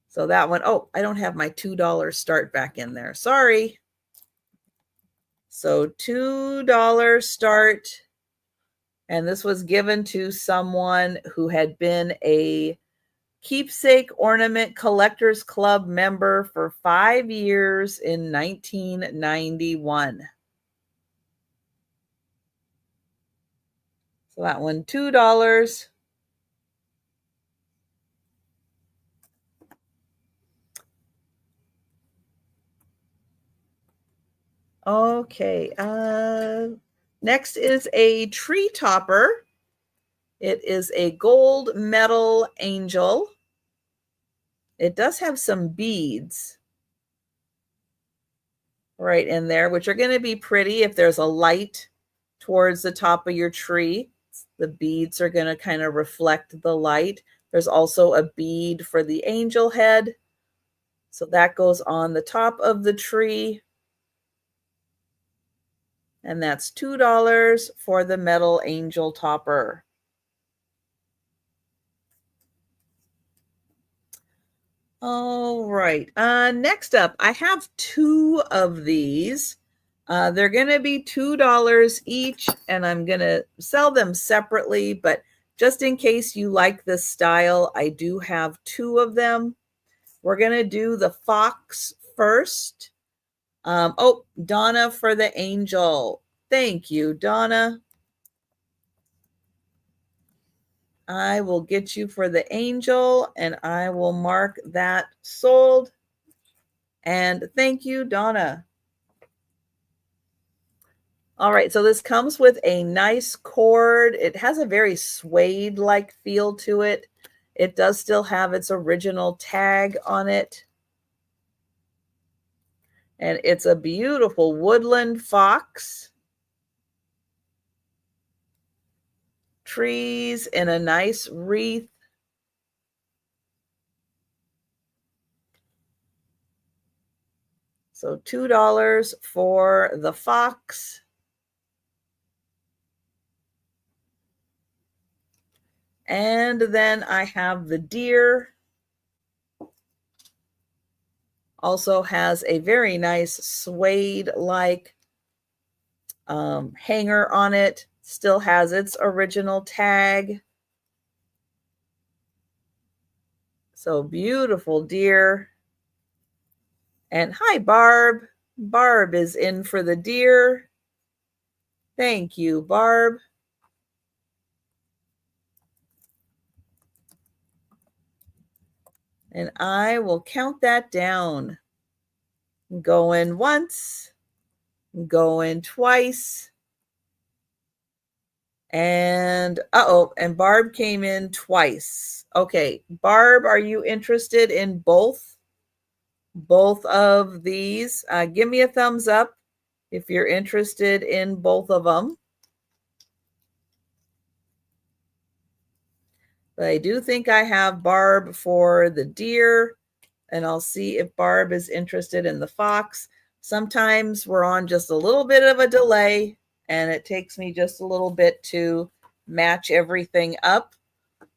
So that one, oh, I don't have my $2 start back in there. Sorry. So $2 start. And this was given to someone who had been a Keepsake Ornament Collectors Club member for 5 years in 1991. So that one, $2. Okay. Next is a tree topper. It is a gold metal angel. It does have some beads right in there, which are going to be pretty if there's a light towards the top of your tree. The beads are going to kind of reflect the light. There's also a bead for the angel head. So that goes on the top of the tree. And that's $2 for the metal angel topper. All right. Next up, I have two of these. They're going to be $2 each, and I'm going to sell them separately. But just in case you like this style, I do have two of them. We're going to do the fox first. Oh, Donna for the angel. Thank you, Donna. I will get you for the angel, and I will mark that sold. And thank you, Donna. All right, so this comes with a nice cord. It has a very suede-like feel to it. It does still have its original tag on it. And it's a beautiful woodland fox. Trees in a nice wreath. So $2 for the fox. And then I have the deer. Also has a very nice suede-like hanger on it. Still has its original tag. So beautiful deer. And hi, Barb. Barb is in for the deer. Thank you, Barb. And I will count that down. Going once, going twice. And and Barb came in twice. Okay, Barb, are you interested in both of these? Give me a thumbs up if you're interested in both of them. But I do think I have Barb for the deer, and I'll see if Barb is interested in the fox. Sometimes we're on just a little bit of a delay, and it takes me just a little bit to match everything up.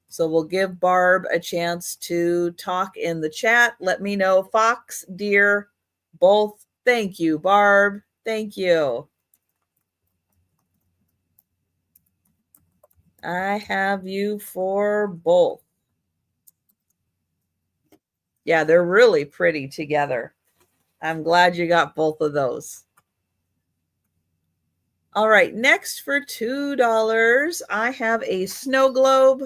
So we'll give Barb a chance to talk in the chat. Let me know, fox, deer, both. Thank you, Barb. Thank you. I have you for both. Yeah, they're really pretty together. I'm glad you got both of those. All right, next for $2, I have a snow globe.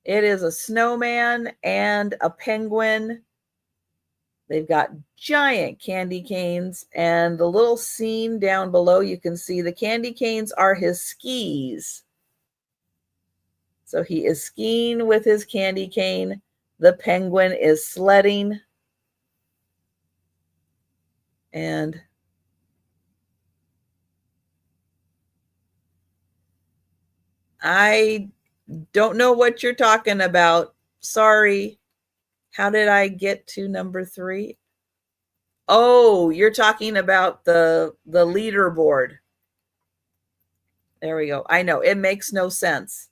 It is a snowman and a penguin. They've got giant candy canes, and the little scene down below, you can see the candy canes are his skis. So he is skiing with his candy cane. The penguin is sledding. And I don't know what you're talking about. Sorry. How did I get to number 3? Oh, you're talking about the leaderboard. There we go. I know, it makes no sense.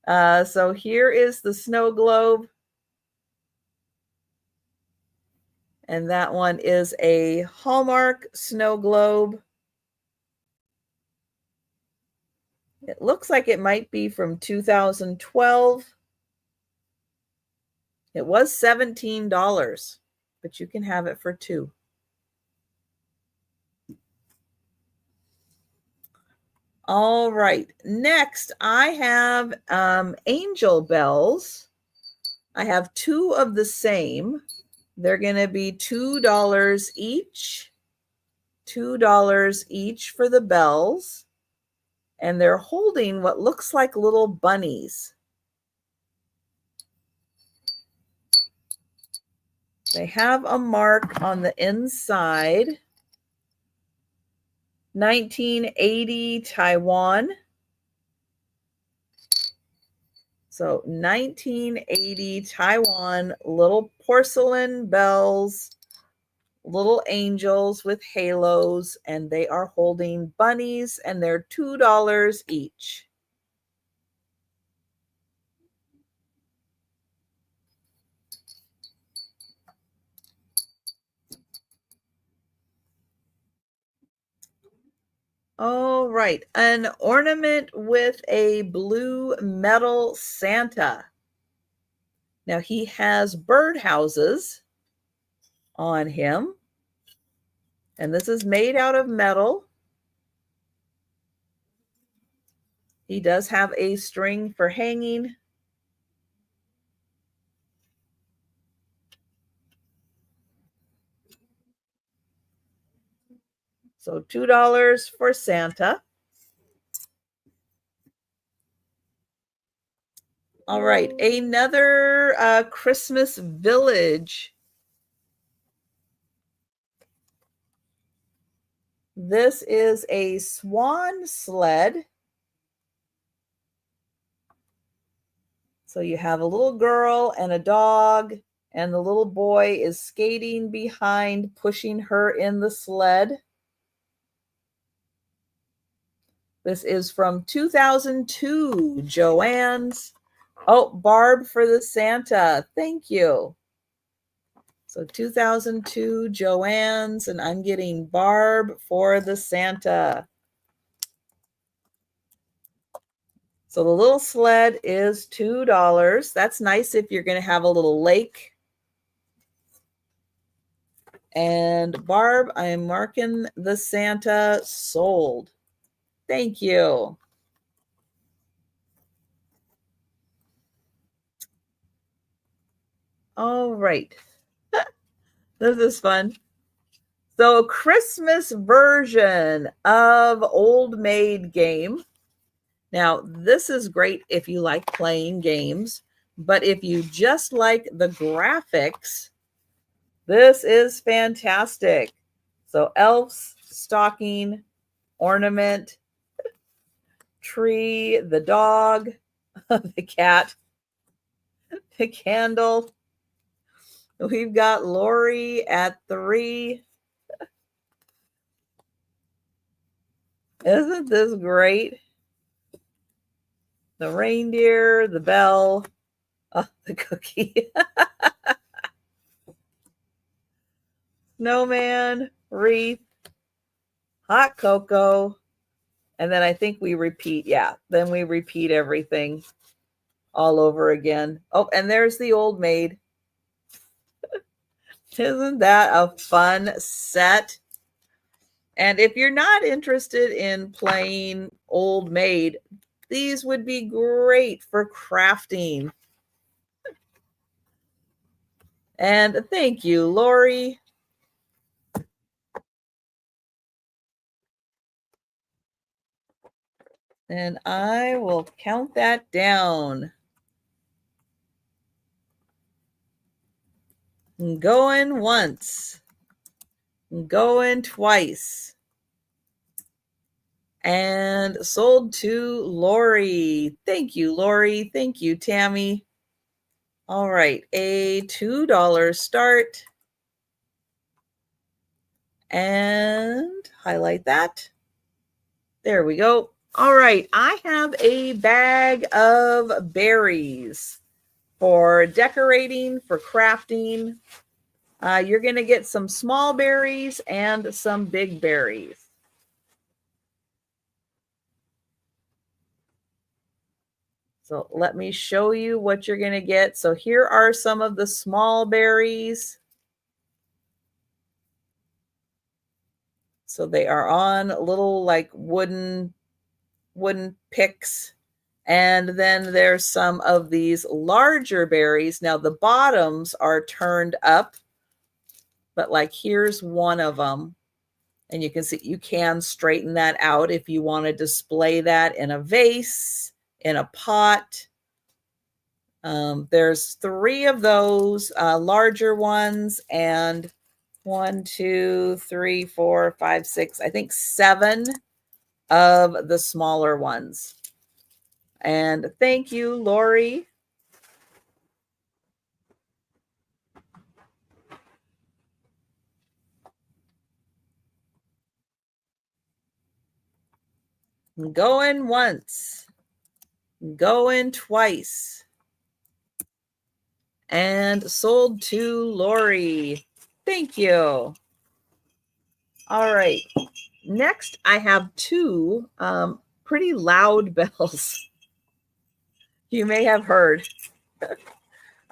So here is the snow globe. And that one is a Hallmark snow globe. It looks like it might be from 2012. It was $17, but you can have it for $2. All right, next I have angel bells. I have 2 of the same. They're going to be $2 each. $2 each for the bells. And they're holding what looks like little bunnies. They have a mark on the inside. 1980 Taiwan. So 1980 Taiwan, little porcelain bells, little angels with halos, and they are holding bunnies, and they're $2 each. All right, an ornament with a blue metal Santa. Now he has birdhouses on him, and this is made out of metal. He does have a string for hanging. So $2 for Santa. All right, another Christmas village. This is a swan sled. So you have a little girl and a dog, and the little boy is skating behind, pushing her in the sled. This is from 2002, Joanne's. Oh, Barb for the Santa. Thank you. So 2002, Joanne's, and I'm getting Barb for the Santa. So the little sled is $2. That's nice if you're going to have a little lake. And Barb, I am marking the Santa sold. Thank you. All right. This is fun. So, Christmas version of Old Maid game. Now, this is great if you like playing games, but if you just like the graphics, this is fantastic. So, elves, stocking, ornament, tree, the dog, the cat, the candle. We've got Lori at 3. Isn't this great? The reindeer, the bell, the cookie, snowman, wreath, hot cocoa, and then I think we repeat. Yeah, then we repeat everything all over again. Oh, and there's the old maid. Isn't that a fun set? And if you're not interested in playing Old Maid, these would be great for crafting. And thank you, Lori. And I will count that down. Going once. Going twice. And sold to Lori. Thank you, Lori. Thank you, Tammy. All right, a $2 start. And highlight that. There we go. All right, I have a bag of berries for decorating, for crafting. You're going to get some small berries and some big berries. So let me show you what you're going to get. So here are some of the small berries. So they are on little like wooden picks. And then there's some of these larger berries. Now the bottoms are turned up but like here's one of them. And you can see you can straighten that out if you want to display that in a vase, in a pot. There's 3 of those larger ones, and 1, 2, 3, 4, 5, 6, I think 7 of the smaller ones. And thank you, Lori. Going once, going twice, and sold to Lori. Thank you. All right. Next, I have 2 pretty loud bells. You may have heard.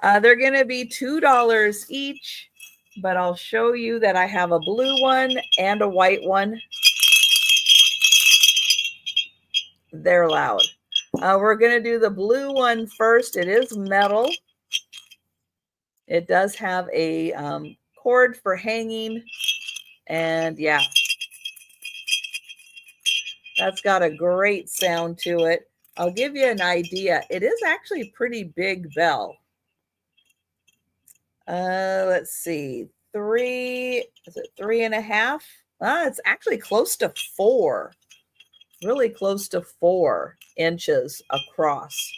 They're going to be $2 each, but I'll show you that I have a blue one and a white one. They're loud. We're going to do the blue one first. It is metal. It does have a cord for hanging. And yeah, that's got a great sound to it. I'll give you an idea. It is actually a pretty big bell. Let's see. Is it 3.5? It's actually close to 4. Really close to 4 inches across.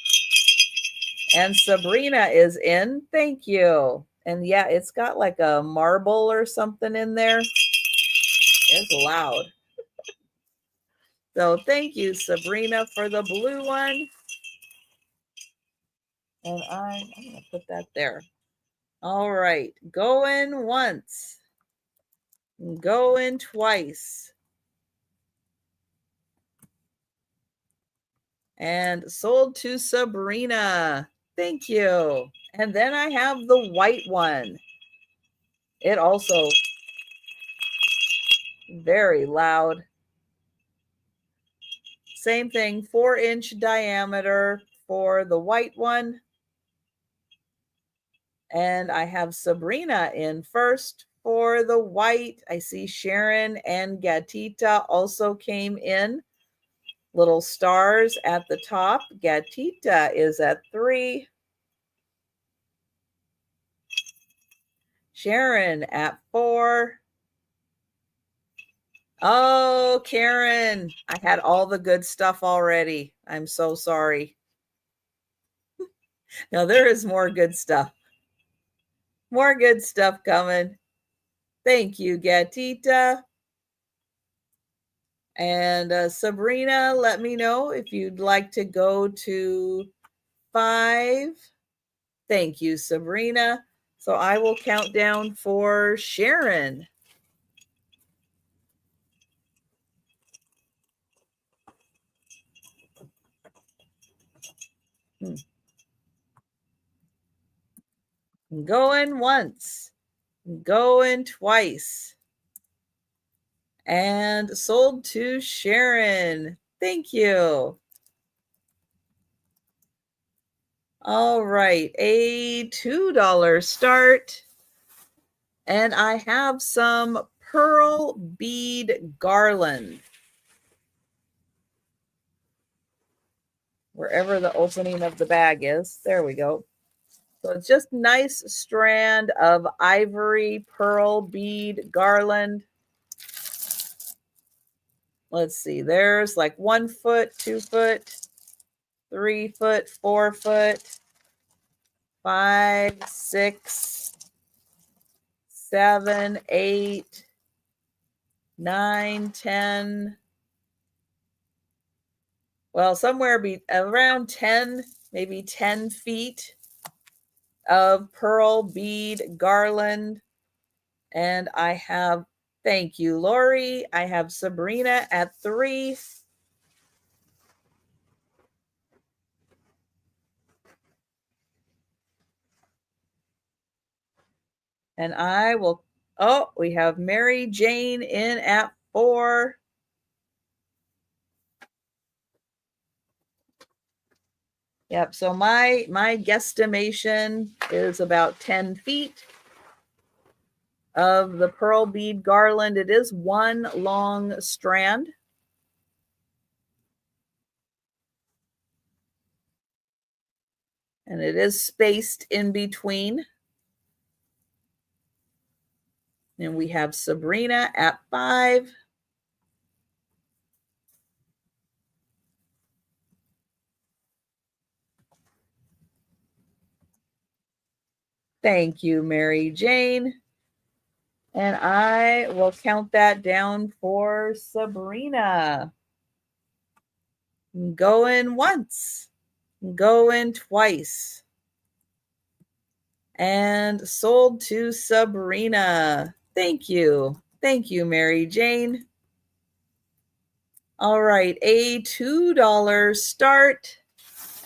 And Sabrina is in. Thank you. And yeah, it's got like a marble or something in there. It's loud. So thank you, Sabrina, for the blue one. And I'm going to put that there. All right. Going once. Going twice. And sold to Sabrina. Thank you. And then I have the white one. It also very loud. Same thing, 4-inch diameter for the white one. And I have Sabrina in first for the white. I see Sharon and Gatita also came in. Little stars at the top. Gatita is at 3. Sharon at 4. Oh, Karen, I had all the good stuff already. I'm so sorry. No, there is more good stuff. More good stuff coming. Thank you, Gatita. And Sabrina, let me know if you'd like to go to 5. Thank you, Sabrina. So I will count down for Sharon. Going once, going twice, and sold to Sharon. Thank you. All right, a $2 start. And I have some pearl bead garland. Wherever the opening of the bag is. There we go. So it's just nice strand of ivory pearl bead garland. Let's see, there's like 1 foot, 2 foot, 3 foot, 4 foot, 5, 6, 7, 8, 9, 10. Well, somewhere around 10, maybe 10 feet of pearl bead garland. And I have, thank you, Lori. I have Sabrina at 3. And I will, oh, we have Mary Jane in at 4. Yep, so my guesstimation is about 10 feet. of the pearl bead garland. It is one long strand. And it is spaced in between. And we have Sabrina at 5. Thank you, Mary Jane. And I will count that down for Sabrina. Going once, going twice. And sold to Sabrina. Thank you. Thank you, Mary Jane. All right, a $2 start.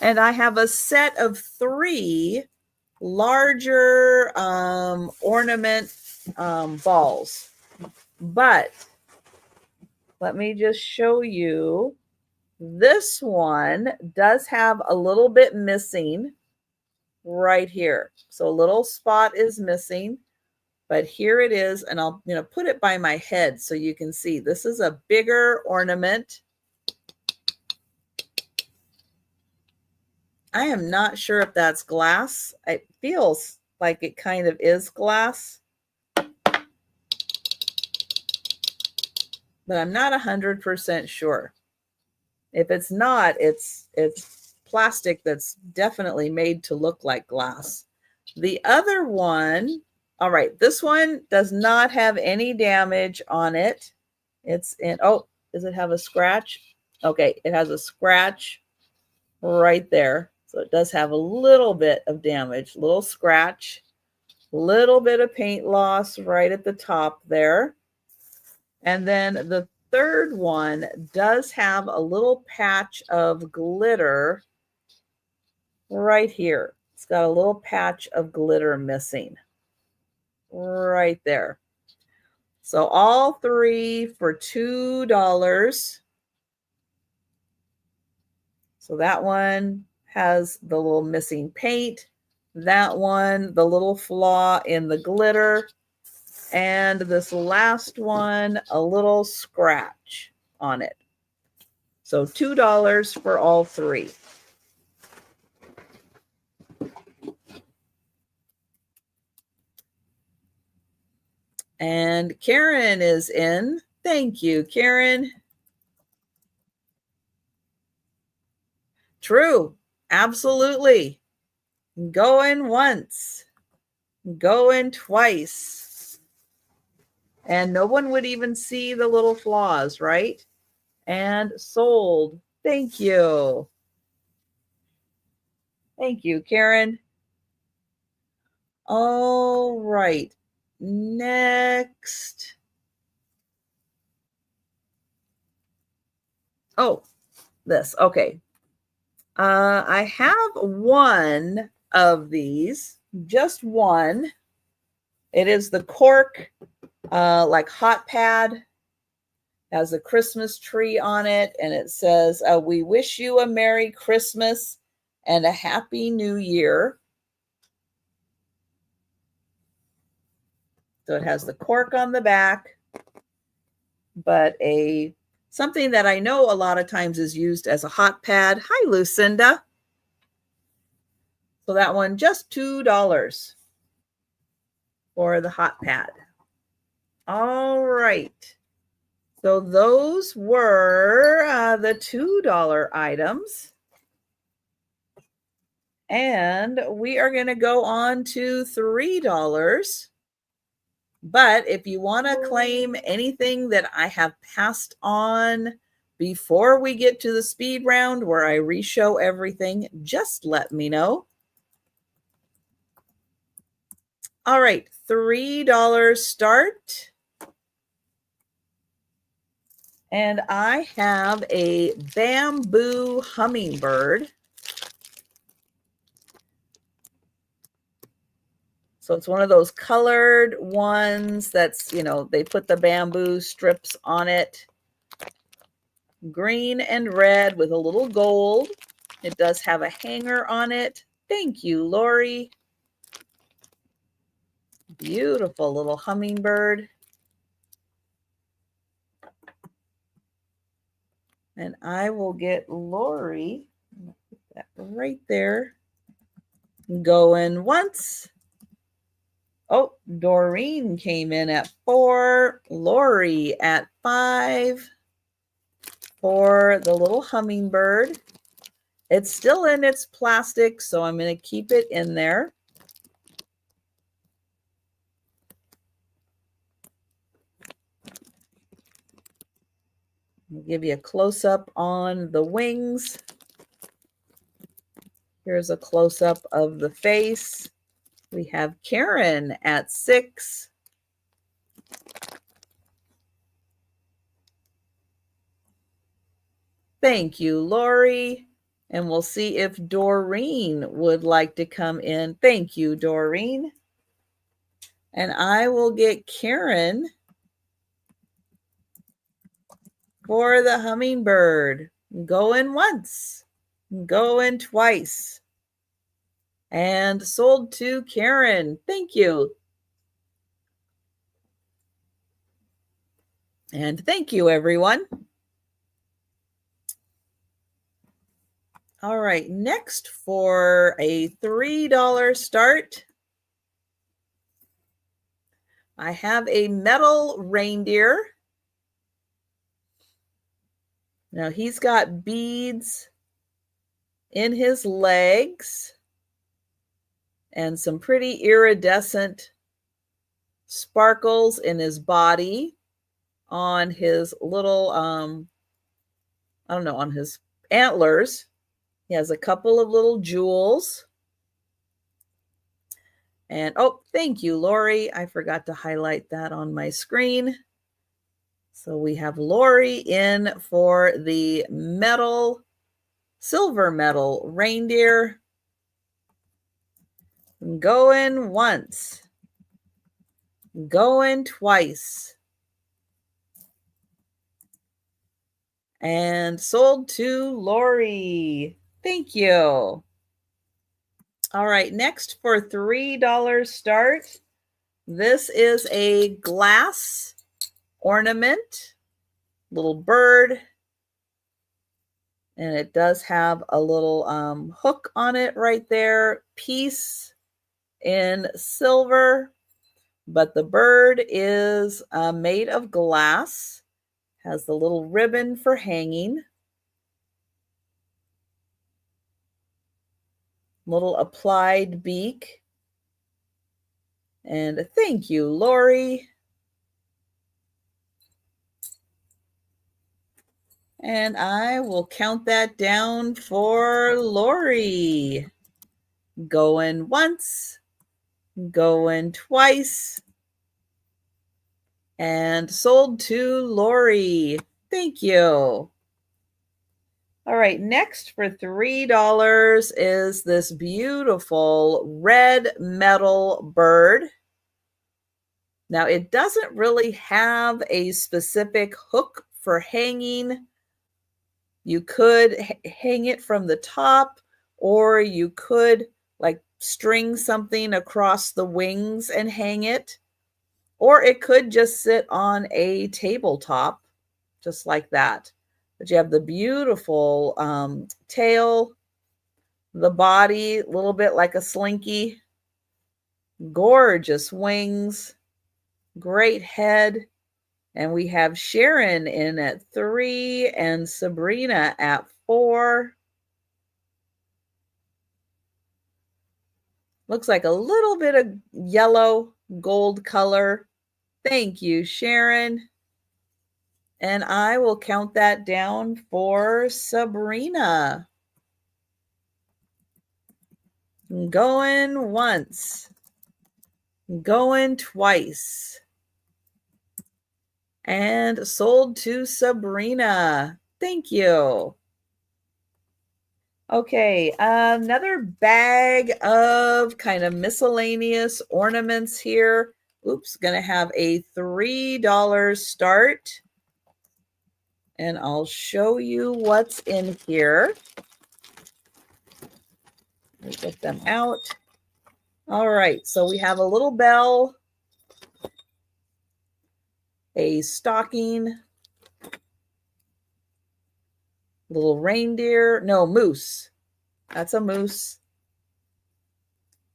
And I have a set of 3 larger ornament balls. But let me just show you. This one does have a little bit missing right here. So a little spot is missing, but here it is. And I'll put it by my head so you can see. This is a bigger ornament. I am not sure if that's glass. It feels like it kind of is glass, but I'm not 100% sure. If it's not, it's plastic that's definitely made to look like glass. The other one, all right, this one does not have any damage on it. It's in, oh, does it have a scratch? Okay, it has a scratch right there. So it does have a little bit of damage, little scratch, little bit of paint loss right at the top there. And then the third one does have a little patch of glitter right here. It's got a little patch of glitter missing right there. So all 3 for $2. So that one has the little missing paint. That one, the little flaw in the glitter. And this last one, a little scratch on it. So $2 for all 3. And Karen is in. Thank you, Karen. True. Absolutely. Going once. Going twice. And no one would even see the little flaws, right? And sold. Thank you. Thank you, Karen. All right. Next. Oh, this. Okay. I have one of these, just one. It is the cork, like hot pad. It has a Christmas tree on it, and it says, "We wish you a Merry Christmas and a Happy New Year." So it has the cork on the back, but something that I know a lot of times is used as a hot pad. Hi, Lucinda. So that one, just $2 for the hot pad. All right. So those were the $2 items. And we are going to go on to $3. But if you want to claim anything that I have passed on before we get to the speed round where I re-show everything, just let me know. All right, $3 start. And I have a bamboo hummingbird. So it's one of those colored ones that's, they put the bamboo strips on it. Green and red with a little gold. It does have a hanger on it. Thank you, Lori. Beautiful little hummingbird. And I will get Lori, put that right there, going once. Oh, Doreen came in at 4, Lori at 5 for the little hummingbird. It's still in its plastic, so I'm going to keep it in there. I'll give you a close-up on the wings. Here's a close-up of the face. We have Karen at 6. Thank you, Lori. And we'll see if Doreen would like to come in. Thank you, Doreen. And I will get Karen for the hummingbird. Going once, going twice. And sold to Karen. Thank you. And thank you, everyone. All right, next for a $3 start, I have a metal reindeer. Now he's got beads in his legs and some pretty iridescent sparkles in his body, on his little, I don't know, on his antlers. He has a couple of little jewels. And, oh, thank you, Lori. I forgot to highlight that on my screen. So we have Lori in for the metal, silver metal reindeer. Going once. Going twice. And sold to Lori. Thank you. All right, next for $3 start. This is a glass ornament, little bird. And it does have a little hook on it right there, piece in silver. But the bird is made of glass, has the little ribbon for hanging. Little applied beak. And thank you, Lori. And I will count that down for Lori. Going once, going twice, and sold to Lori. Thank you. All right, next for $3 is this beautiful red metal bird. Now, it doesn't really have a specific hook for hanging. You could hang it from the top, or you could like string something across the wings and hang it, or it could just sit on a tabletop just like that. But you have the beautiful tail, the body, a little bit like a slinky, gorgeous wings, great head. And we have Sharon in at 3 and Sabrina at 4. Looks like a little bit of yellow gold color. Thank you, Sharon. And I will count that down for Sabrina. Going once. Going twice. And sold to Sabrina. Thank you. Okay, another bag of kind of miscellaneous ornaments here. Oops, gonna have a $3 start. And I'll show you what's in here. Let me get them out. All right, so we have a little bell a stocking, little reindeer, no, moose. That's a moose.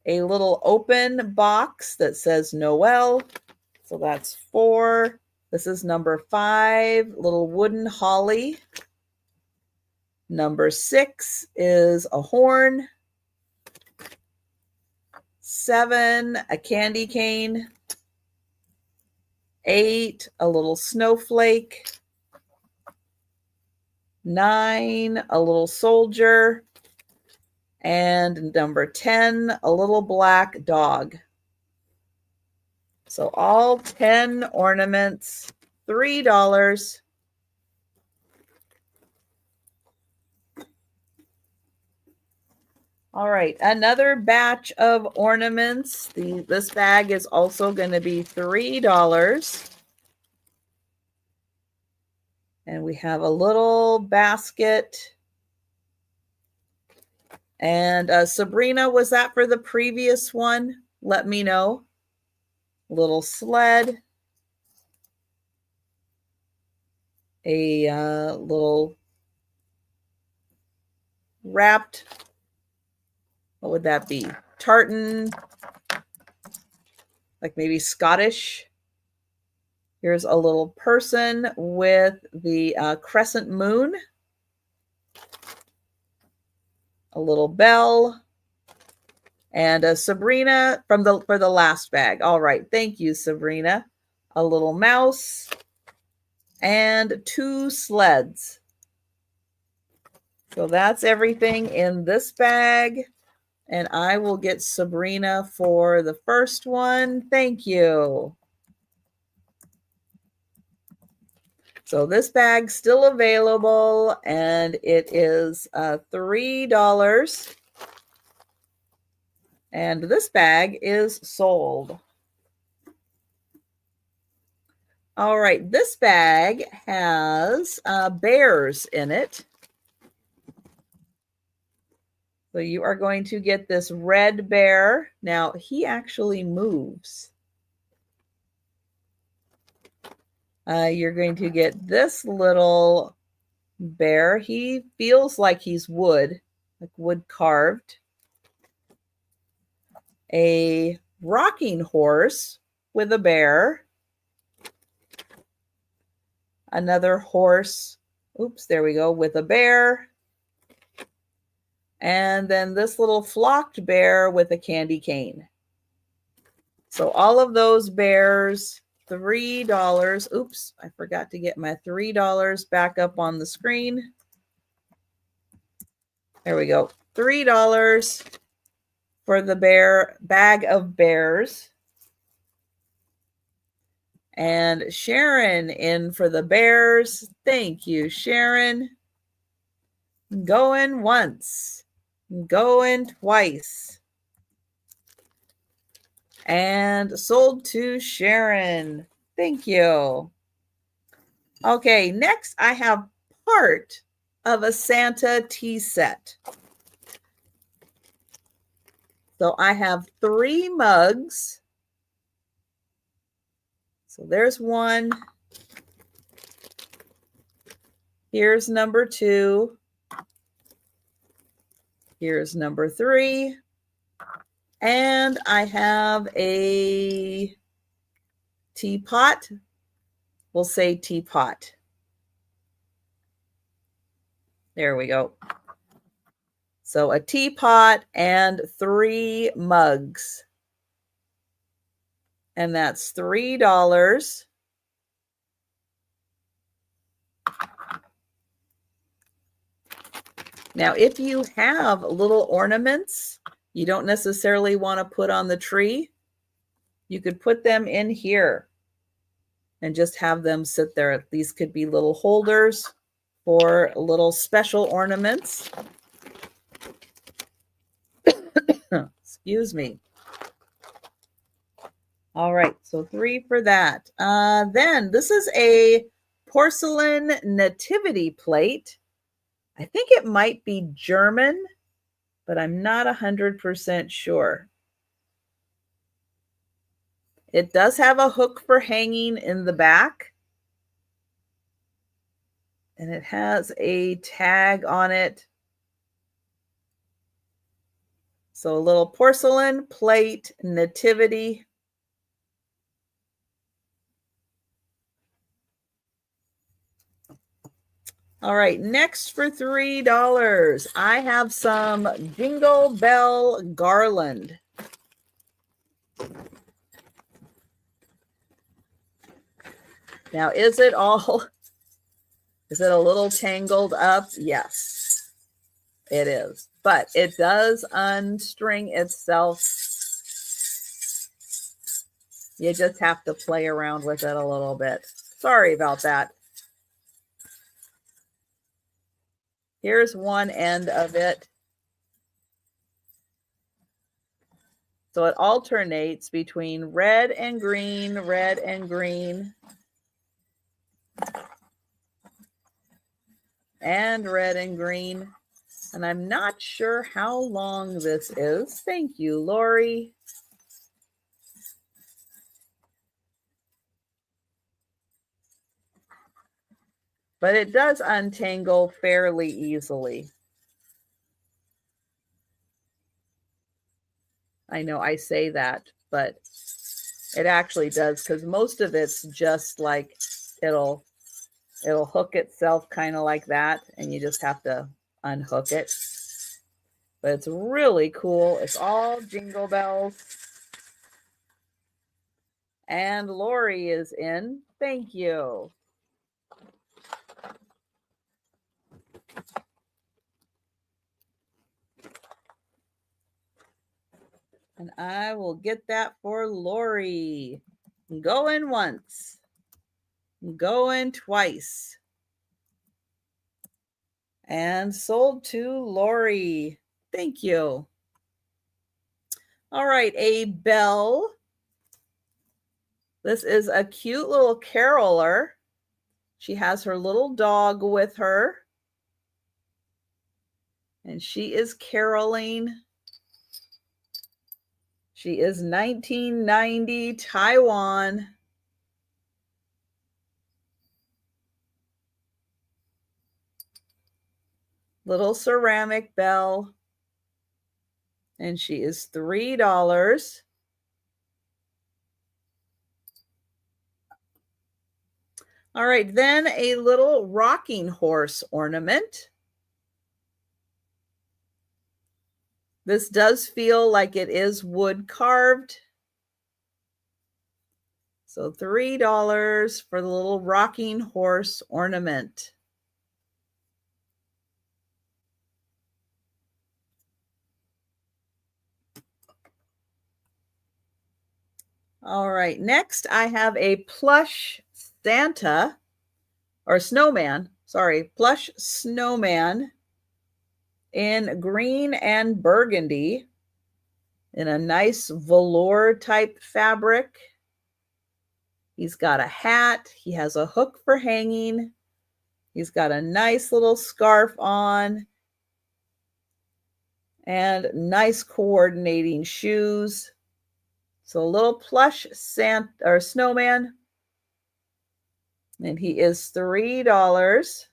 A little open box that says Noel. So that's 4. This is number 5, little wooden holly. Number 6 is a horn. 7, a candy cane. 8, a little snowflake. 9, a little soldier. And number 10, a little black dog. So all 10 ornaments, $3. All right, another batch of ornaments. This bag is also going to be $3. And we have a little basket. And Sabrina, was that for the previous one? Let me know. Little sled. A little wrapped, what would that be? Tartan, like maybe Scottish. Here's a little person with the crescent moon. A little bell. And Sabrina for the last bag. All right, thank you, Sabrina. A little mouse and 2 sleds. So that's everything in this bag. And I will get Sabrina for the first one. Thank you. So this bag's still available, and it is $3. And this bag is sold. All right, this bag has bears in it. So you are going to get this red bear. Now, he actually moves. You're going to get this little bear. He feels like he's wood, like wood carved. A rocking horse with a bear. Another horse, oops, there we go, with a bear. And then this little flocked bear with a candy cane. So all of those bears, $3. Oops, I forgot to get my $3 back up on the screen. There we go. $3 for the bear bag of bears. And Sharon in for the bears. Thank you, Sharon. Going once. Going twice. And sold to Sharon. Thank you. Okay, next I have part of a Santa tea set. So I have 3 mugs. So there's one. Here's number 2. Here's number 3. And I have a teapot. We'll say teapot. There we go. So a teapot and 3 mugs. And that's $3. Now, if you have little ornaments you don't necessarily want to put on the tree, you could put them in here and just have them sit there. These could be little holders for little special ornaments. Excuse me. All right, so 3 for that. Then this is a porcelain nativity plate. I think it might be German, but I'm not 100% sure. It does have a hook for hanging in the back. And it has a tag on it. So a little porcelain plate nativity. All right, next for $3, I have some Jingle Bell garland. Now, is it a little tangled up? Yes, it is. But it does unstring itself. You just have to play around with it a little bit. Sorry about that. Here's one end of it. So it alternates between red and green, red and green, and red and green. And I'm not sure how long this is. Thank you, Lori. But it does untangle fairly easily. I know I say that, but it actually does, because most of it's just like it'll hook itself kind of like that, and you just have to unhook it. But it's really cool. It's all jingle bells. And Lori is in. Thank you. And I will get that for Lori. Going once. Going twice. And sold to Lori. Thank you. All right, a bell. This is a cute little caroler. She has her little dog with her. And she is caroling. She is 1990 Taiwan. Little ceramic bell. And she is $3. All right, then a little rocking horse ornament. This does feel like it is wood carved. So $3 for the little rocking horse ornament. All right, next I have a plush Santa or snowman, plush snowman in green and burgundy in a nice velour type fabric. He's got a hat. He has a hook for hanging. He's got a nice little scarf on and nice coordinating shoes. So a little plush Santa or snowman. And he is $3.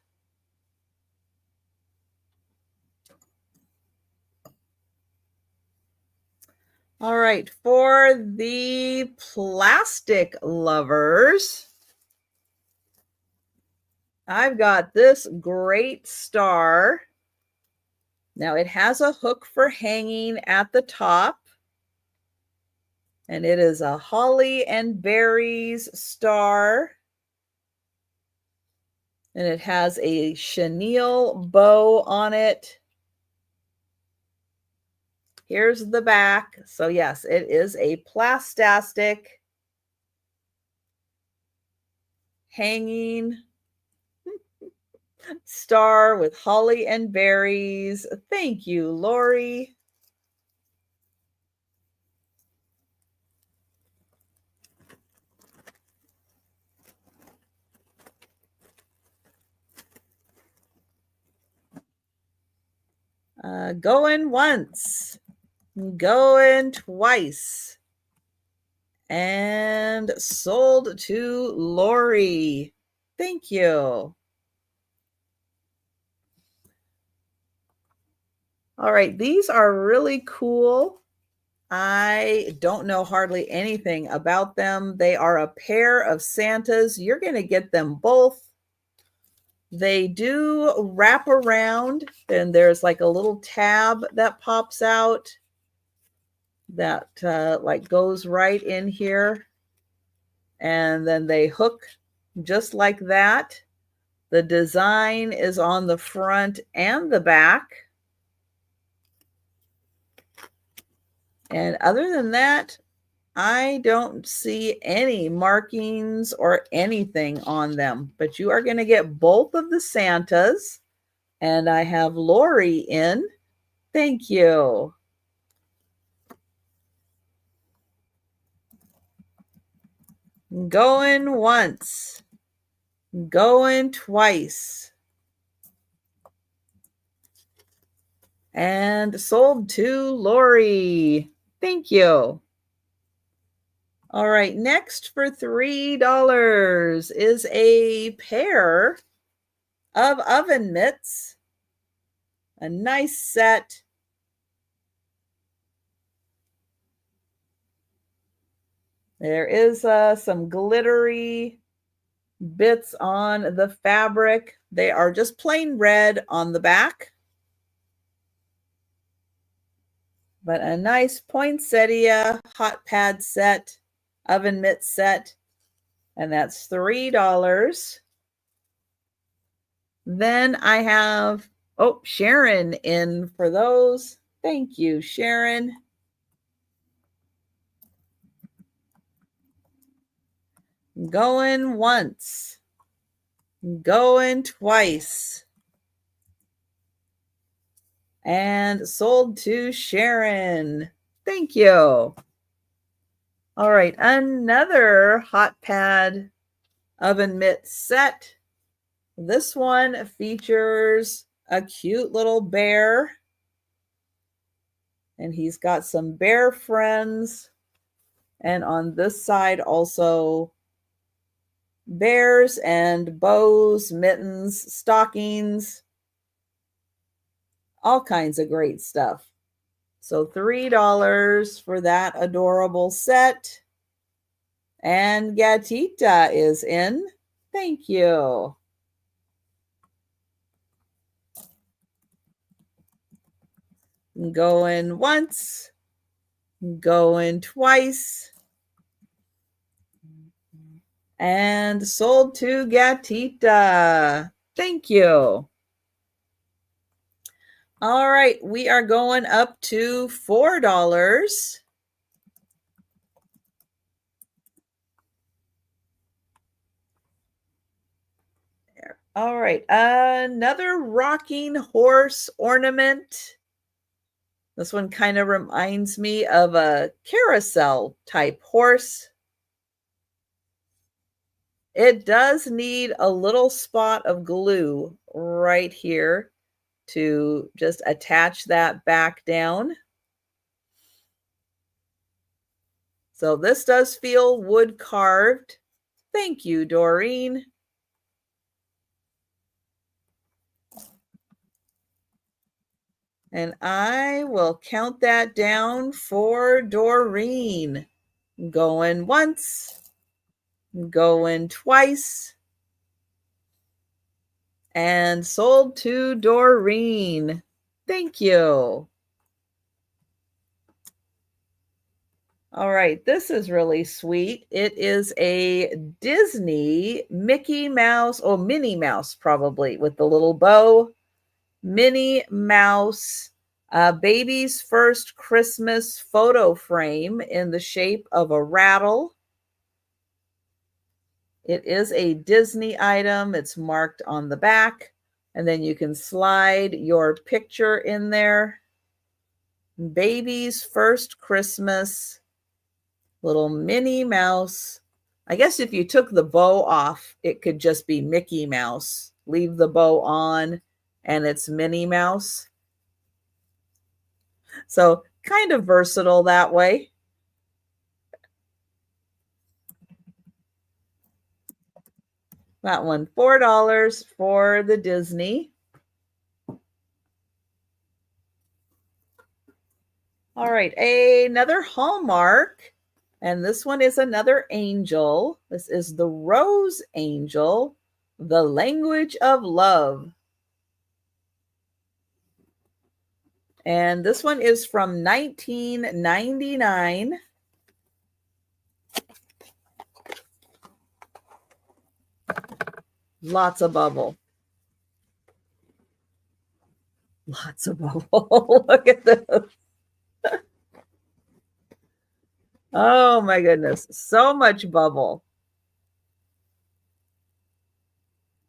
All right, for the plastic lovers, I've got this great star. Now it has a hook for hanging at the top. And it is a holly and berries star. And it has a chenille bow on it. Here's the back. So yes, it is a plastastic hanging star with holly and berries. Thank you, Lori. Going once, going twice, and sold to Lori. Thank you. All right, these are really cool. I don't know hardly anything about them. They are a pair of Santas. You're going to get them both. They do wrap around, and there's like a little tab that pops out that like goes right in here. And then they hook just like that. The design is on the front and the back. And other than that, I don't see any markings or anything on them, but you are going to get both of the Santas. And I have Lori in. Thank you. Going once, going twice, and sold to Lori. Thank you. All right, next for $3 is a pair of oven mitts. A nice set. There is some glittery bits on the fabric. They are just plain red on the back. But a nice poinsettia hot pad set, oven mitt set, and that's $3. Then I have, Sharon in for those. Thank you, Sharon. Going once, going twice, and sold to Sharon. Thank you. All right, another hot pad oven mitt set. This one features a cute little bear, and he's got some bear friends. And on this side also bears and bows, mittens, stockings, all kinds of great stuff. So $3 for that adorable set. And Gatita is in. Thank you. Going once, going twice, and sold to Gatita. Thank you. All right, we are going up to $4. There. All right, another rocking horse ornament. This one kind of reminds me of a carousel type horse. It does need a little spot of glue right here to just attach that back down. So this does feel wood carved. Thank you, Doreen. And I will count that down for Doreen. Going once, going twice, and sold to Doreen. Thank you. All right, this is really sweet. It is a Disney Mickey Mouse, Minnie Mouse probably, with the little bow. Minnie Mouse, baby's first Christmas photo frame in the shape of a rattle. It is a Disney item. It's marked on the back, and then you can slide your picture in there. Baby's first Christmas, little Minnie Mouse. I guess if you took the bow off, it could just be Mickey Mouse. Leave the bow on, and it's Minnie Mouse. So kind of versatile that way. That one, $4 for the Disney. right, another Hallmark. And this one is another angel. This is the Rose Angel, the language of love. And this one is from 1999. Lots of bubble. Lots of bubble. Look at this. Oh my goodness. So much bubble.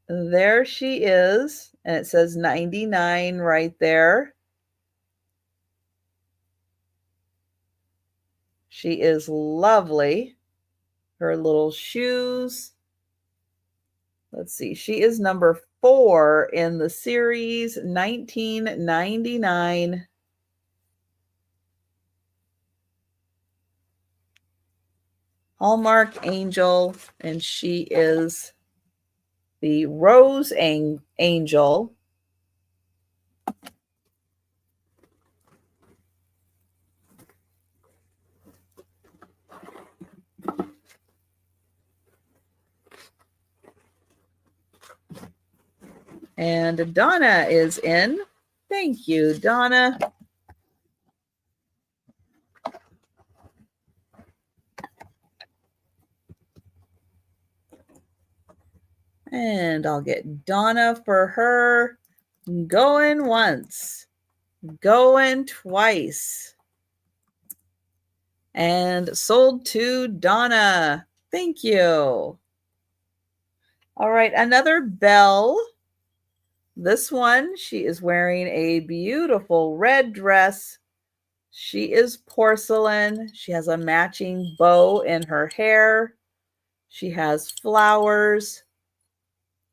There she is. And it says 99 right there. She is lovely. Her little shoes. Let's see. She is number 4 in the series, 1999. Hallmark Angel, and she is the Rose Angel. And Donna is in. Thank you, Donna. And I'll get Donna for her. Going once, going twice. And sold to Donna. Thank you. All right, another Belle. This one, she is wearing a beautiful red dress. She is porcelain. She has a matching bow in her hair. She has flowers,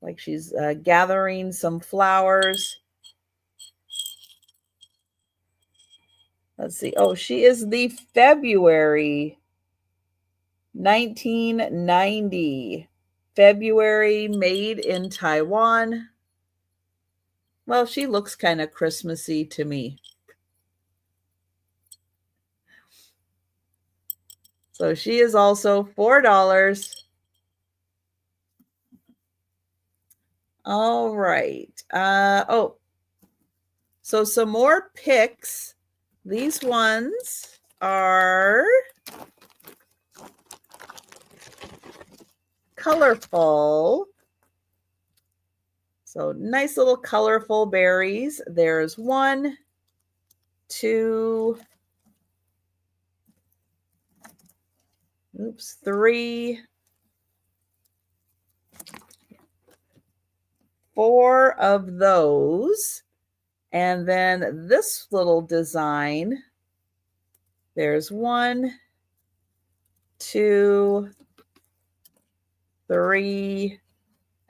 like she's gathering some flowers. Let's see. Oh, she is the February 1990. February, made in Taiwan. Well, she looks kind of Christmassy to me. So she is also $4. All right. So some more picks. These ones are colorful. So nice little colorful berries. There's 1, 2, 3, 4 of those. And then this little design, there's 1, 2, 3,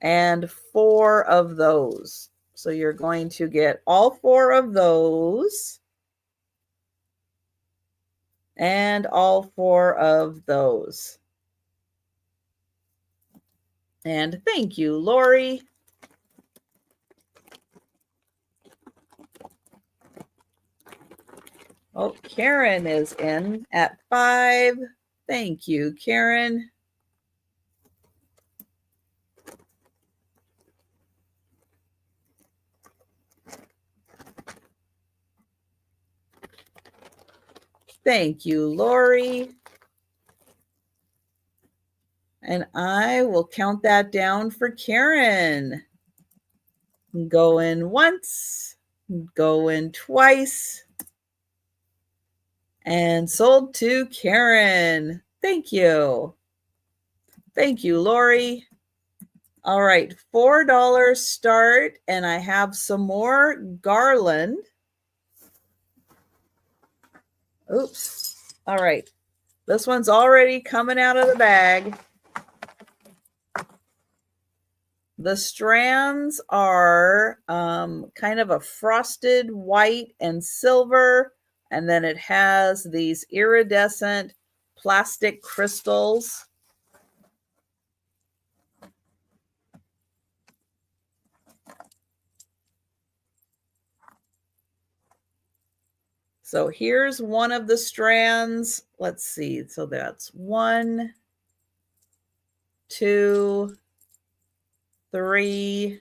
and 4 of those. So you're going to get all 4 of those and all 4 of those. And thank you, Lori. Oh, Karen is in at 5. Thank you, Karen. Thank you, Lori. And I will count that down for Karen. Going once, going twice, and sold to Karen. Thank you. Thank you, Lori. All right, $4 start, and I have some more garland. Oops. All right. This one's already coming out of the bag. The strands are kind of a frosted white and silver, and then it has these iridescent plastic crystals. So here's one of the strands. Let's see. So that's 1, 2, 3,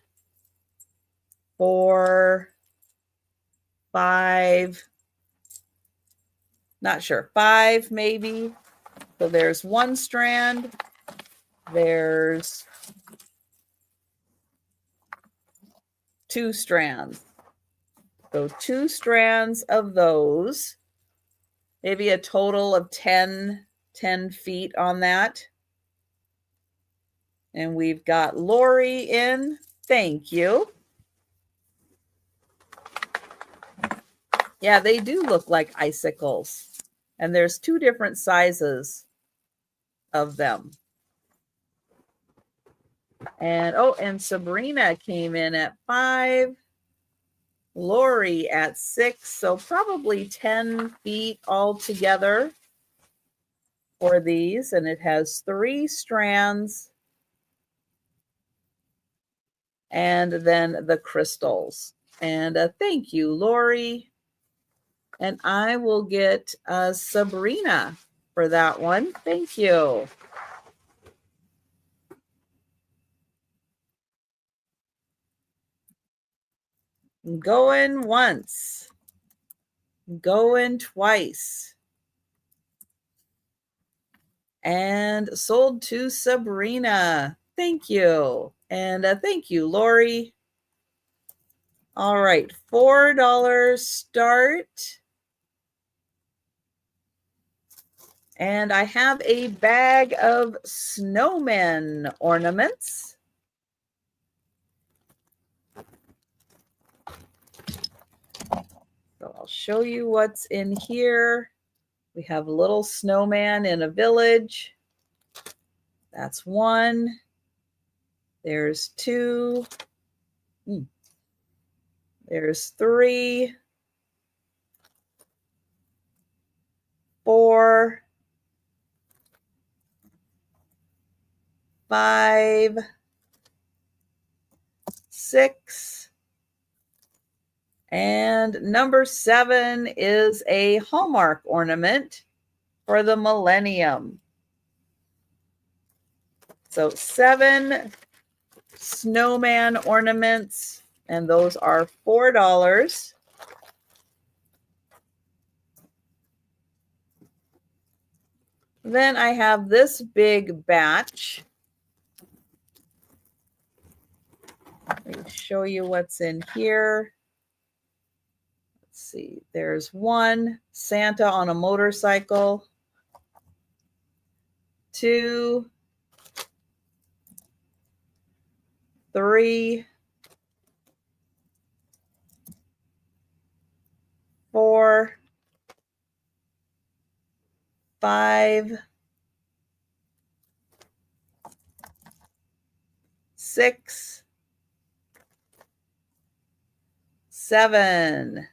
4, 5. Not sure. 5 maybe. So there's one strand. There's 2 strands. So 2 strands of those. Maybe a total of 10 feet on that. And we've got Lori in. Thank you. Yeah, they do look like icicles. And there's 2 different sizes of them. And and Sabrina came in at 5. Lori at 6. So probably 10 feet altogether for these. And it has 3 strands. And then the crystals. And thank you, Lori. And I will get Sabrina for that one. Thank you. Going once. Going twice. And sold to Sabrina. Thank you. And thank you, Lori. All right, $4 start. And I have a bag of snowman ornaments. So I'll show you what's in here. We have a little snowman in a village. That's 1. There's 2. There's 3. 4. 5. 6. And number 7 is a Hallmark ornament for the millennium. So 7 snowman ornaments, and those are $4. Then I have this big batch. Let me show you what's in here. Let's see. There's 1 Santa on a motorcycle. 2, 3, 4, 5, 6, 7.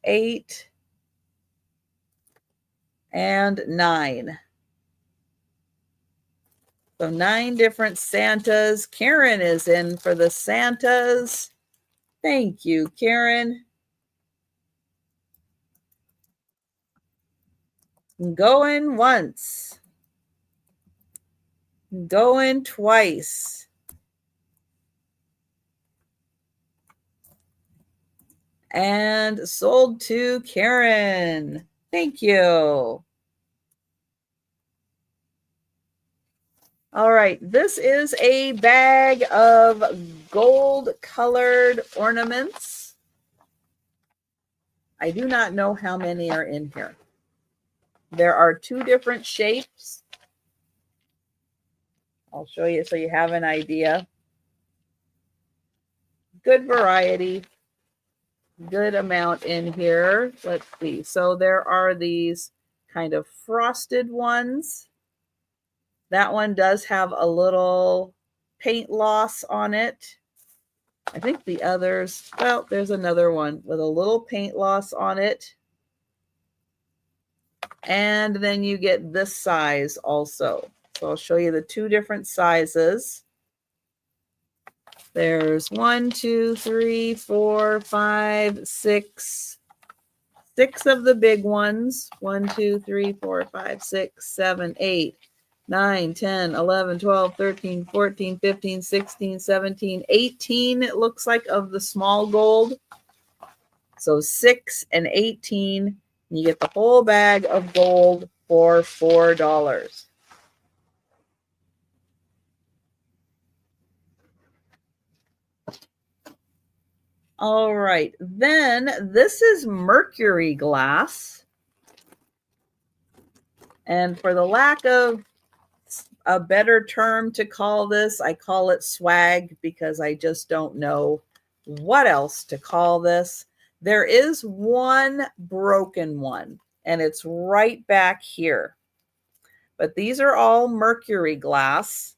8 and 9. So 9 different Santas. Karen is in for the Santas. Thank you, Karen. Going once. Going twice. And sold to Karen. Thank you. All right, this is a bag of gold-colored ornaments. I do not know how many are in here. There are 2 different shapes. I'll show you so you have an idea. Good variety. Good amount in here. Let's see. So there are these kind of frosted ones. That one does have a little paint loss on it. I think the others, well, there's another one with a little paint loss on it. And then you get this size also. So I'll show you the 2 different sizes. There's 1, 2, 3, 4, 5, 6. 6 of the big ones. 1, 2, 3, 4, 5, 6, 7, 8, 9, 10, 11, 12, 13, 14, 15, 16, 17, 18, it looks like, of the small gold. So 6 and 18, and you get the whole bag of gold for $4. All right, then this is mercury glass. And for the lack of a better term to call this, I call it swag because I just don't know what else to call this. There is one broken one, and it's right back here. But these are all mercury glass.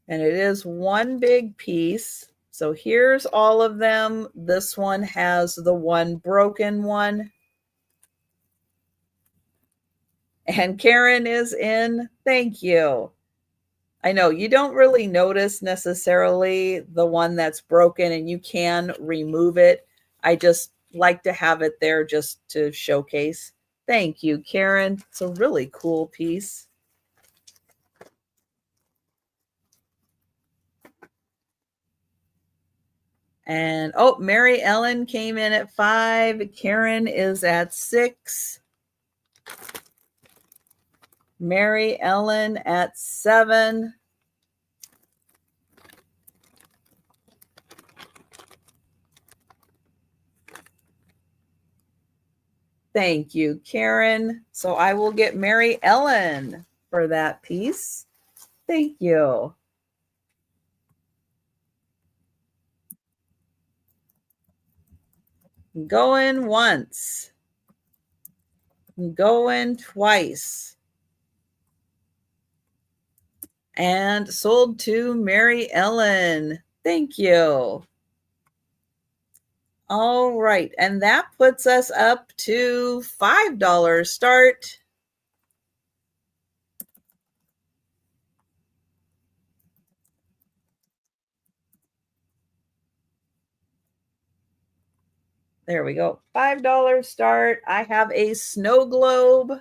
And it is one big piece. So here's all of them. This one has the one broken one. And Karen is in. Thank you. I know you don't really notice necessarily the one that's broken, and you can remove it. I just like to have it there just to showcase. Thank you, Karen. It's a really cool piece. And oh, Mary Ellen came in at 5. Karen is at 6. Mary Ellen at 7. Thank you, Karen. So I will get Mary Ellen for that piece. Thank you. Going once. Going twice. And sold to Mary Ellen. Thank you. All right. And that puts us up to $5 start. There we go. $5 start. I have a snow globe.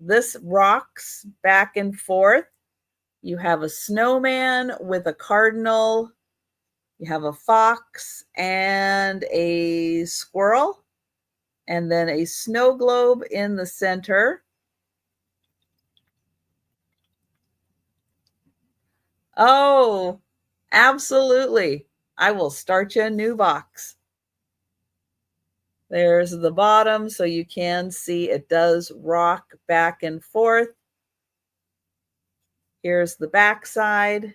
This rocks back and forth. You have a snowman with a cardinal. You have a fox and a squirrel. And then a snow globe in the center. Oh, absolutely. I will start you a new box. There's the bottom, so you can see it does rock back and forth. Here's the back side.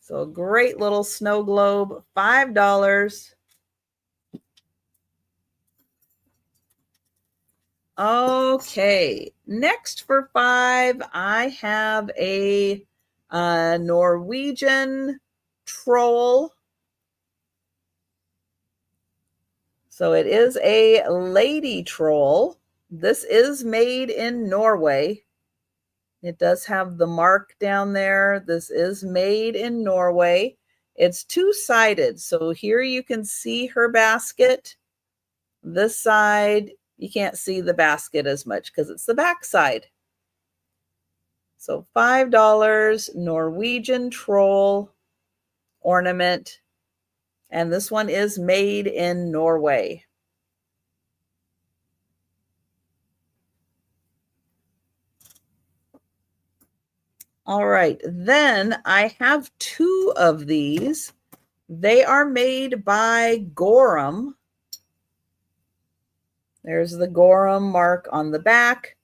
So a great little snow globe, $5. Okay, next for 5, I have a Norwegian troll. So it is a lady troll. This is made in Norway. It does have the mark down there. This is made in Norway. It's two-sided. So here you can see her basket. This side, you can't see the basket as much because it's the back side. So $5 Norwegian troll ornament. And this one is made in Norway. All right, then I have 2 of these. They are made by Gorham. There's the Gorham mark on the back.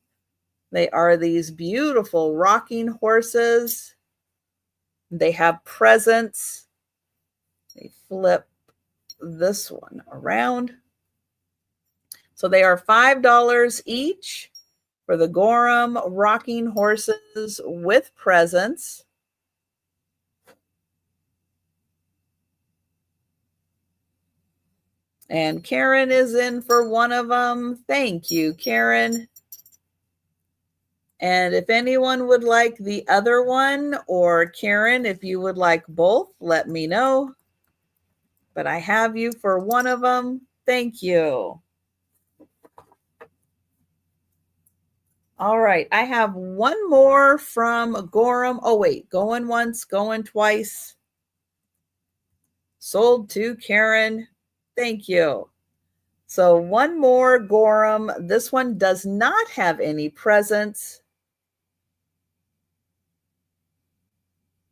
They are these beautiful rocking horses. They have presents. They flip this one around. So they are $5 each for the Gorham rocking horses with presents. And Karen is in for one of them. Thank you, Karen. And if anyone would like the other one, or Karen, if you would like both, let me know. But I have you for one of them. Thank you. All right, I have one more from Gorham. Oh, wait, going once, going twice. Sold to Karen. Thank you. So one more Gorham. This one does not have any presents.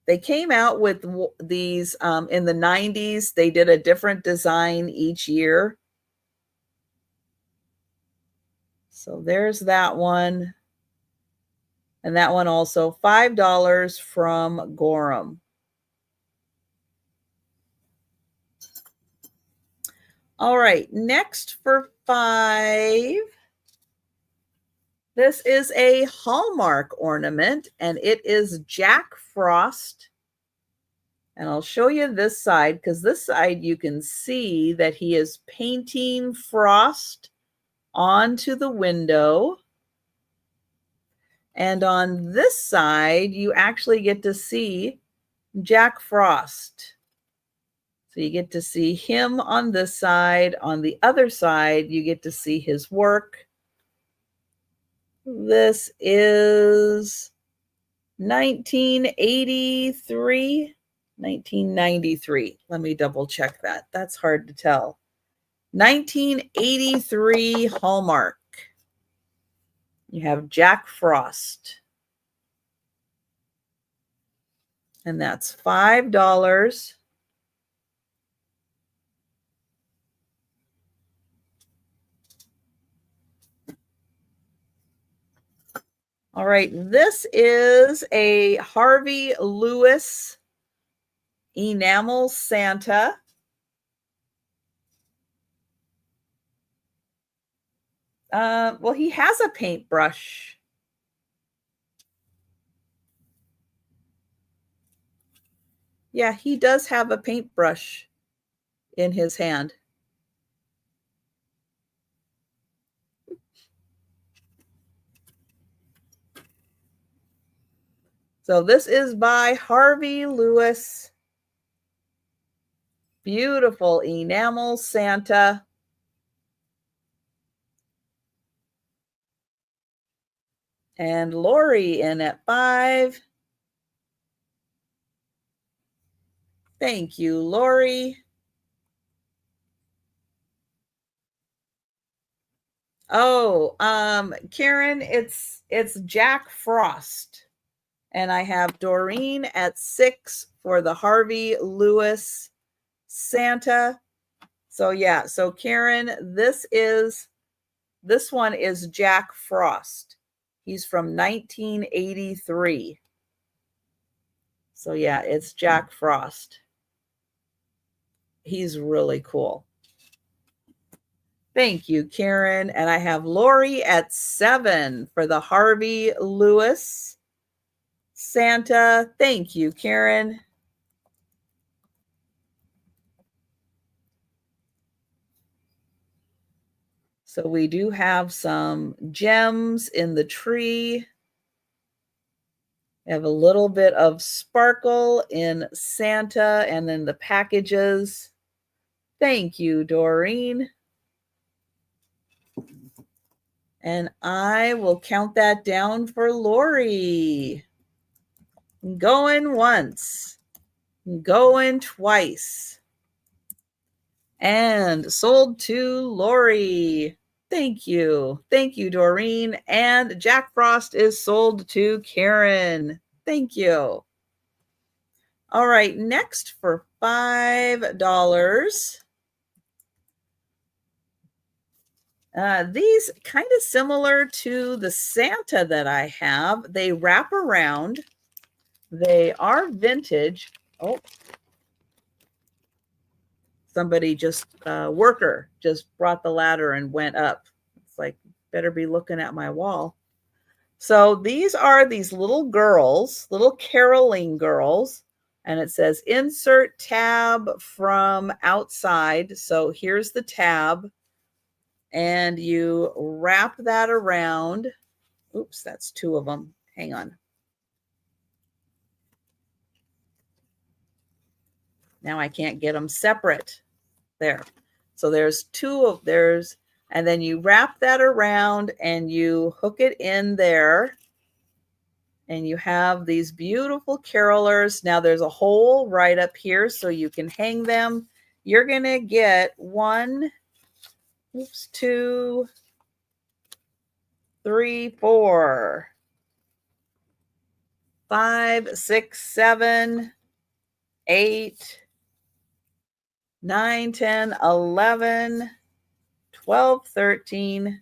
They came out with these in the 90s. They did a different design each year. So there's that one. And that one also $5 from Gorham. All right, next for 5. This is a Hallmark ornament, and it is Jack Frost. And I'll show you this side, because this side you can see that he is painting frost onto the window. And on this side, you actually get to see Jack Frost. So you get to see him on this side. On the other side, you get to see his work. This is 1983, 1993. Let me double check that. That's hard to tell. 1983 Hallmark. You have Jack Frost. And that's $5. All right, this is a Harvey Lewis enamel Santa. Well, he has a paintbrush. Yeah, he does have a paintbrush in his hand. So this is by Harvey Lewis. Beautiful enamel Santa. And Lori in at 5. Thank you, Lori. Oh, Karen, it's Jack Frost. And I have Doreen at 6 for the Harvey Lewis Santa. So yeah, so Karen, this one is Jack Frost. He's from 1983. So yeah, it's Jack Frost. He's really cool. Thank you, Karen. And I have Lori at 7 for the Harvey Lewis Santa. Thank you, Karen. So we do have some gems in the tree. We have a little bit of sparkle in Santa and then the packages. Thank you, Doreen. And I will count that down for Lori. Going once, going twice. And sold to Lori. Thank you. Thank you, Doreen. And Jack Frost is sold to Karen. Thank you. All right, next for $5. These kind of similar to the Santa that I have. They wrap around. They are vintage. Oh, somebody just, worker just brought the ladder and went up. It's like, better be looking at my wall. So these are these little girls, little caroling girls. And it says insert tab from outside. So here's the tab. And you wrap that around. Oops, that's two of them. Hang on. Now I can't get them separate. There. So there's two of theirs, and then you wrap that around and you hook it in there. And you have these beautiful carolers. Now there's a hole right up here so you can hang them. You're going to get 1, 2, 3, 4, 5, 6, 7, 8, 9, 10, 11, 12, 13,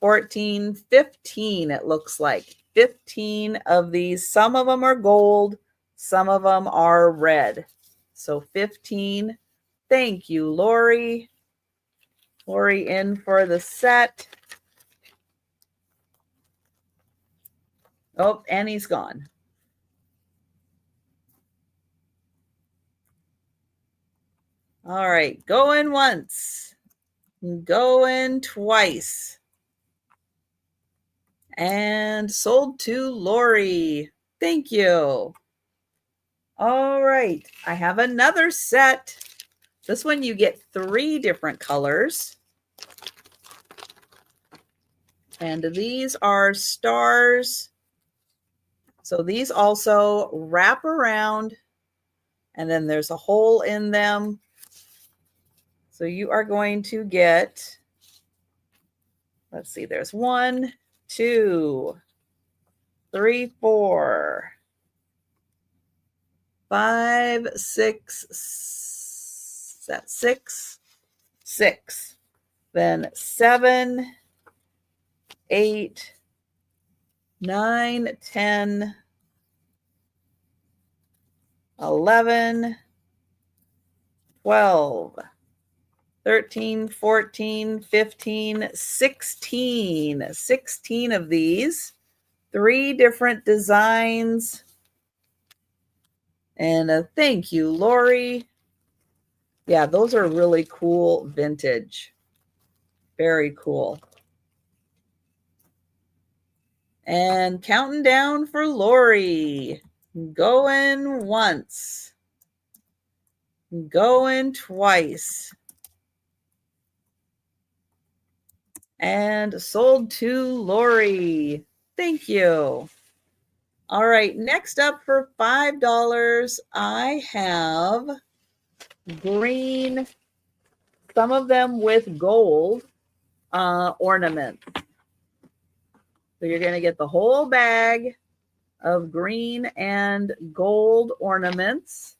14, 15, it looks like. 15 of these. Some of them are gold. Some of them are red. So 15. Thank you, Lori. Lori in for the set. Oh, and he's gone. All right, going once, going twice. And sold to Lori. Thank you. All right, I have another set. This one you get 3 different colors. And these are stars. So these also wrap around, and then there's a hole in them. So you are going to get, let's see, there's 1, 2, 3, 4, 5, 6, that's 6, 6. Then 7, 8, 9, 10, 11, 12, 13, 14, 15, 16. 16 of these. 3 different designs. And thank you, Lori. Yeah, those are really cool vintage. Very cool. And counting down for Lori. Going once. Going twice. And sold to Lori. Thank you. All right, next up for $5, I have green, some of them with gold ornaments. So you're going to get the whole bag of green and gold ornaments.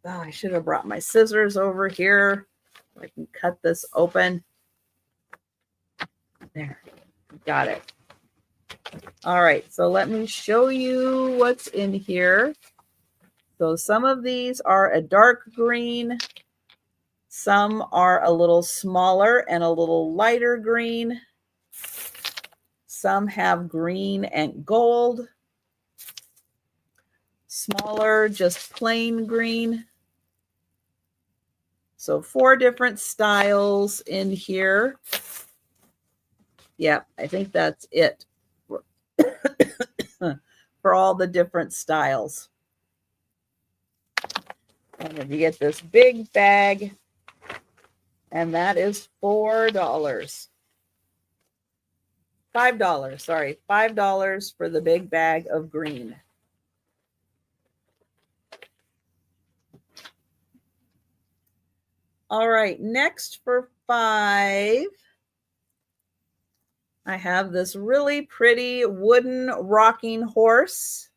Oh, I should have brought my scissors over here so I can cut this open. There, got it. All right, so let me show you what's in here. So some of these are a dark green. Some are a little smaller and a little lighter green. Some have green and gold. Smaller, just plain green. So 4 different styles in here. Yeah, I think that's it for all the different styles. And then you get this big bag, and that is $4. $5, sorry, $5 for the big bag of green. All right, next for $5, I have this really pretty wooden rocking horse.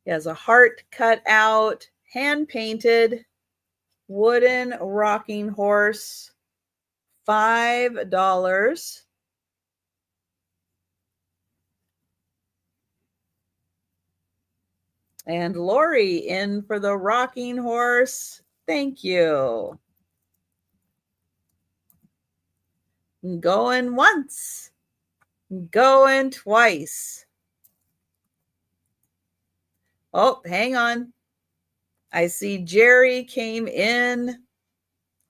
He has a heart cut out, hand painted, wooden rocking horse. $5. And Lori in for the rocking horse. Thank you. Going once. Going twice. Oh, hang on. I see Jerry came in.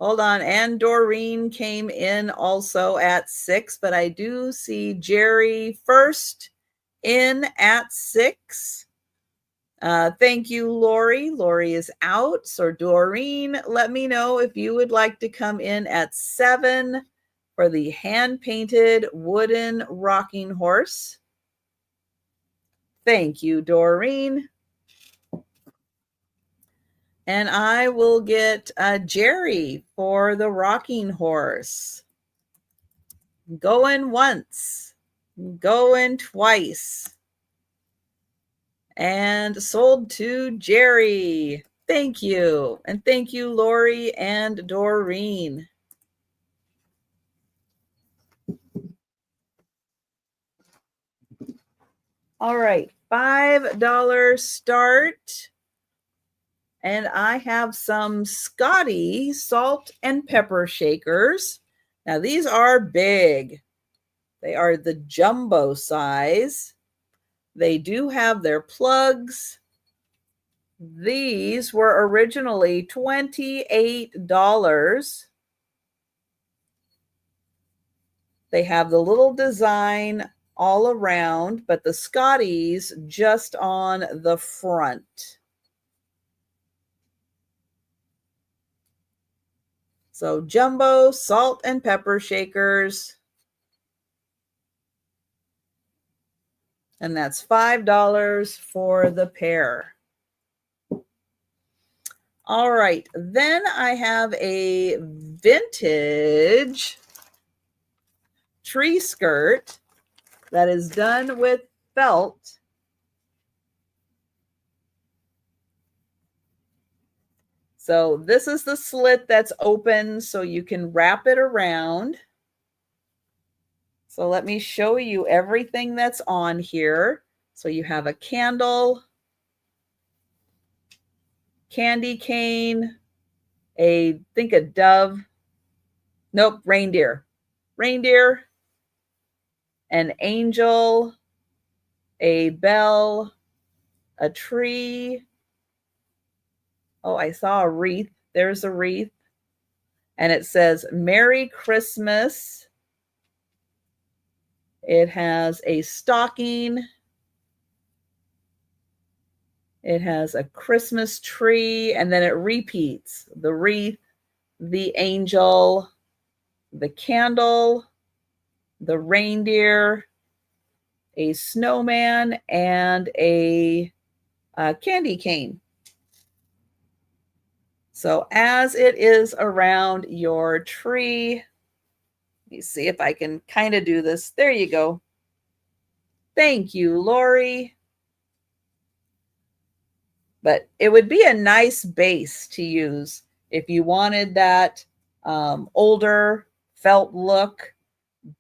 Hold on. And Doreen came in also at 6, but I do see Jerry first in at 6. Thank you, Lori. Lori is out. So Doreen, let me know if you would like to come in at 7 for the hand-painted wooden rocking horse. Thank you, Doreen. And I will get Jerry for the rocking horse. Going once, going twice. And sold to Jerry. Thank you. And thank you, Lori and Doreen. All right, $5 start. And I have some Scotty salt and pepper shakers. Now these are big. They are the jumbo size. They do have their plugs. These were originally $28. They have the little design all around, but the Scotties just on the front. So jumbo salt and pepper shakers. And that's $5 for the pair. All right, then I have a vintage tree skirt that is done with felt. So this is the slit that's open so you can wrap it around. So let me show you everything that's on here. So you have a candle, candy cane, I think a dove. Nope, reindeer. Reindeer, an angel, a bell, a tree. Oh, I saw a wreath. There's a wreath. And it says, Merry Christmas. It has a stocking. It has a Christmas tree, and then it repeats the wreath, the angel, the candle, the reindeer, a snowman, and a candy cane. So as it is around your tree, let me see if I can kind of do this. There you go. Thank you, Lori. But it would be a nice base to use if you wanted that older felt look,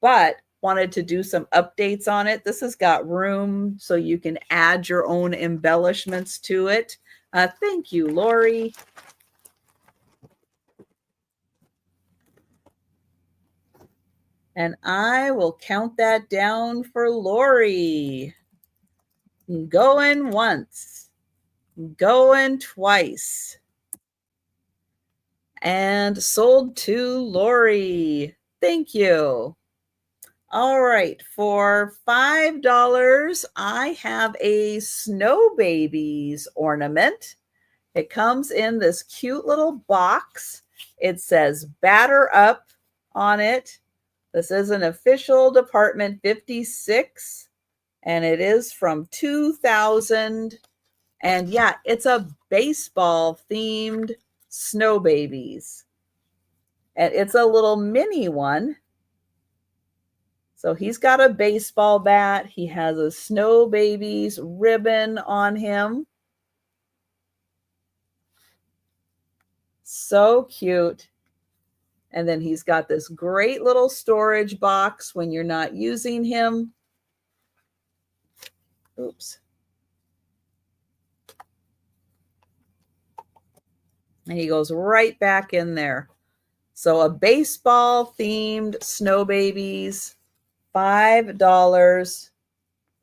but wanted to do some updates on it. This has got room so you can add your own embellishments to it. Thank you, Lori. And I will count that down for Lori. Going once, going twice. And sold to Lori. Thank you. All right, for $5, I have a Snow Babies ornament. It comes in this cute little box. It says Batter Up on it. This is an official Department 56, and it is from 2000. And yeah, it's a baseball themed Snow Babies. And it's a little mini one. So he's got a baseball bat. He has a Snow Babies ribbon on him. So cute. And then he's got this great little storage box when you're not using him. Oops. And he goes right back in there. So a baseball themed Snow Babies, $5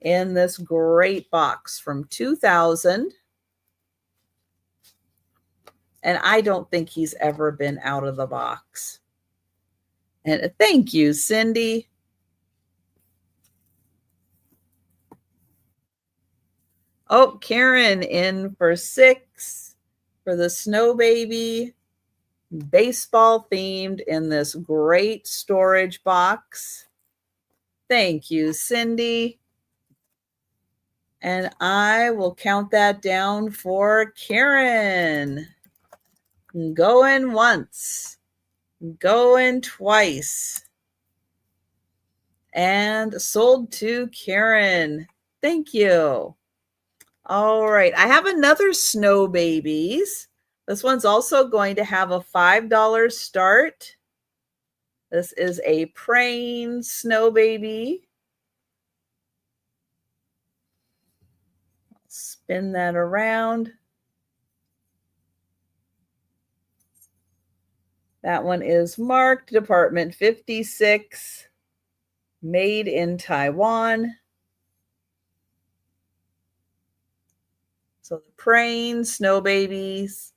in this great box from 2000. And I don't think he's ever been out of the box. And thank you, Cindy. Oh, Karen in for 6 for the Snow Baby, baseball themed in this great storage box. Thank you, Cindy. And I will count that down for Karen. Going once, going twice, and sold to Karen. Thank you. All right, I have another Snow Babies. This one's also going to have a $5 start. This is a praying Snow Baby. Spin that around. That one is marked Department 56, made in Taiwan. So the praying Snow Babies,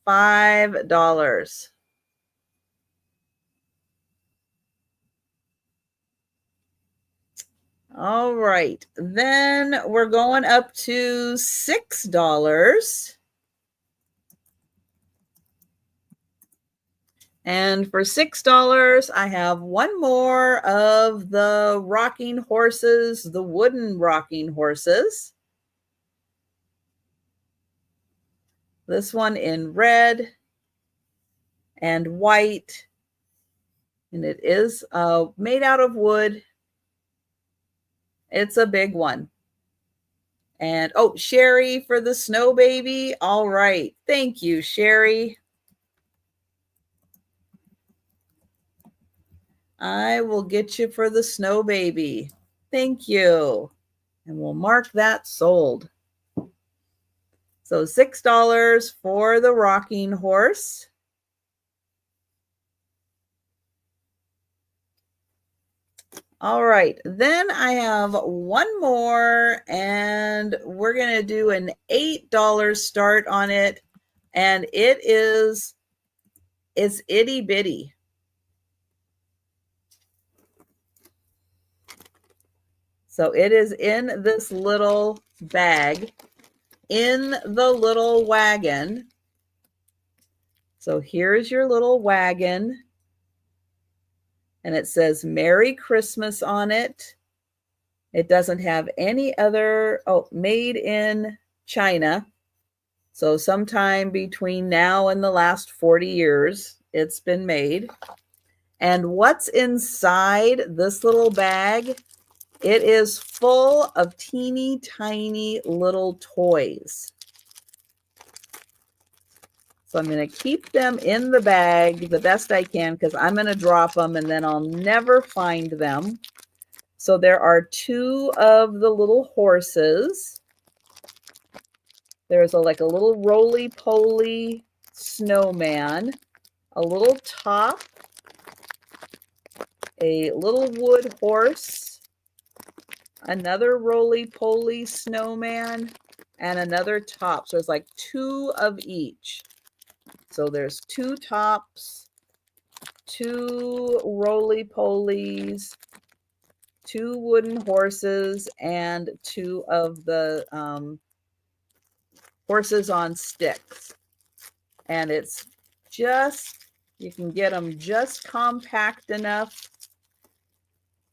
$5. All right, then we're going up to $6. And for $6, I have one more of the rocking horses, the wooden rocking horses. This one in red and white. And it is made out of wood. It's a big one. And oh, Sherry for the Snow Baby. All right. Thank you, Sherry. I will get you for the Snow Baby. Thank you. And we'll mark that sold. So $6 for the rocking horse. All right, then I have one more, and we're going to do an $8 start on it, and it's itty bitty. So it is in this little bag, in the little wagon. So here's your little wagon. And it says Merry Christmas on it. It doesn't have any other, made in China. So sometime between now and the last 40 years, it's been made. And what's inside this little bag? It is full of teeny tiny little toys. So I'm going to keep them in the bag the best I can because I'm going to drop them and then I'll never find them. So there are 2 of the little horses. There's like a little roly-poly snowman, a little top, a little wood horse, another roly-poly snowman, and another top. So there's like 2 of each. So there's 2 tops, 2 roly-polies, 2 wooden horses, and 2 of the horses on sticks. And it's just, you can get them just compact enough.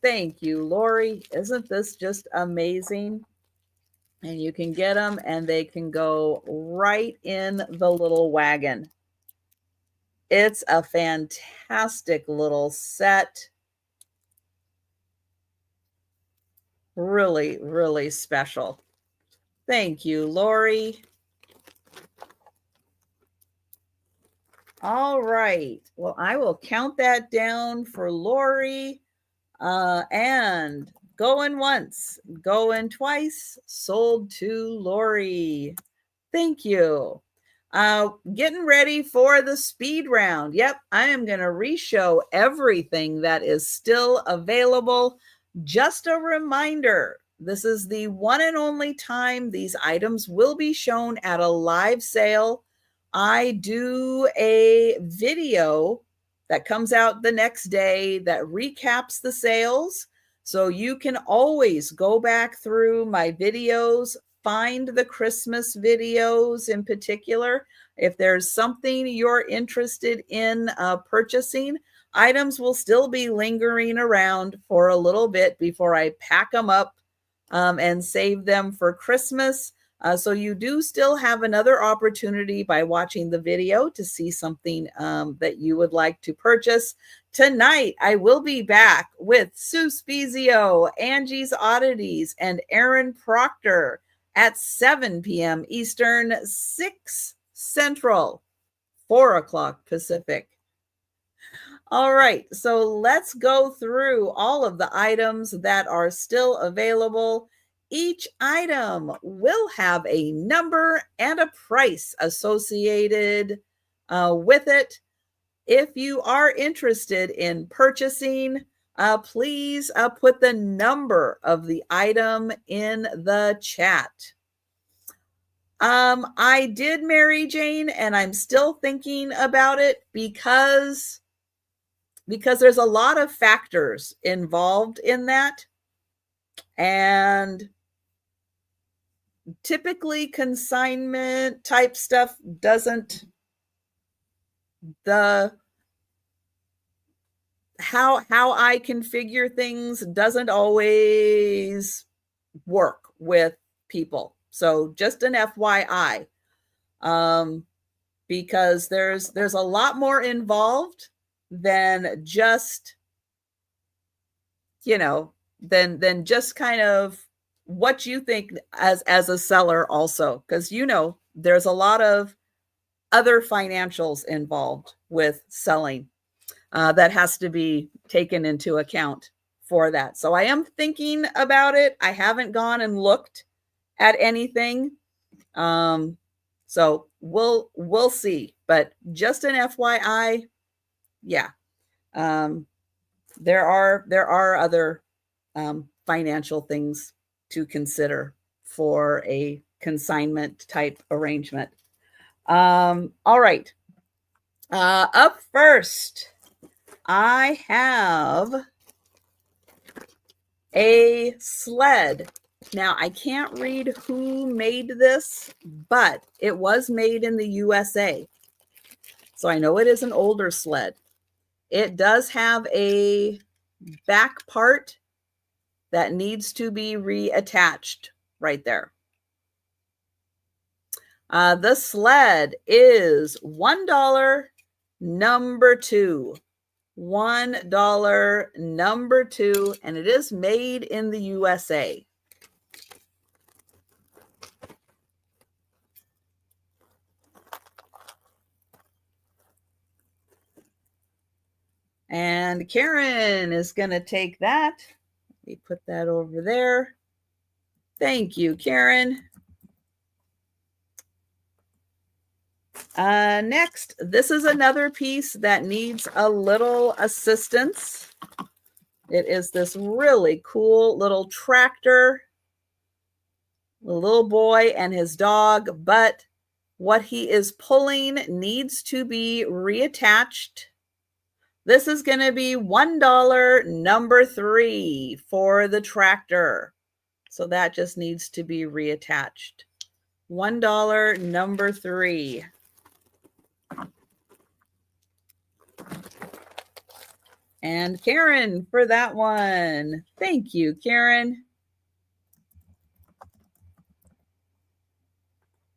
Thank you, Lori. Isn't this just amazing? And you can get them and they can go right in the little wagon. It's a fantastic little set. Really, really special. Thank you, Lori. All right. Well, I will count that down for Lori. And going once, going twice, sold to Lori. Thank you. Getting ready for the speed round. Yep, I am going to re-show everything that is still available. Just a reminder, this is the one and only time these items will be shown at a live sale I do a video that comes out the next day that recaps the sales. So you can always go back through my videos, find the Christmas videos in particular. If there's something you're interested in purchasing, items will still be lingering around for a little bit before I pack them up and save them for Christmas. So you do still have another opportunity by watching the video to see something that you would like to purchase. Tonight, I will be back with Sue Spezio, Angie's Oddities, and Aaron Proctor at 7 p.m. Eastern, 6 Central, 4 o'clock Pacific. All right, so let's go through all of the items that are still available. Each item will have a number and a price associated with it. If you are interested in purchasing, please put the number of the item in the chat. I did Mary Jane, and I'm still thinking about it because there's a lot of factors involved in that. And typically consignment type stuff doesn't, how I configure things doesn't always work with people. So just an FYI, because there's a lot more involved than just, than just kind of what you think as a seller also, because there's a lot of other financials involved with selling that has to be taken into account for that. So I am thinking about it. I haven't gone and looked at anything. So we'll see, but just an FYI, yeah. There are other financial things to consider for a consignment type arrangement. All right. Up first, I have a sled. Now, I can't read who made this, but it was made in the USA. So I know it is an older sled. It does have a back part that needs to be reattached right there. The sled is $1, number 2. $1, number 2, and it is made in the USA. And Karen is going to take that. Let me put that over there. Thank you, Karen. Next, this is another piece that needs a little assistance. It is this really cool little tractor, the little boy and his dog, but what he is pulling needs to be reattached. This is going to be $1, number 3 for the tractor. So that just needs to be reattached. $1, number 3. And Karen for that one. Thank you, Karen.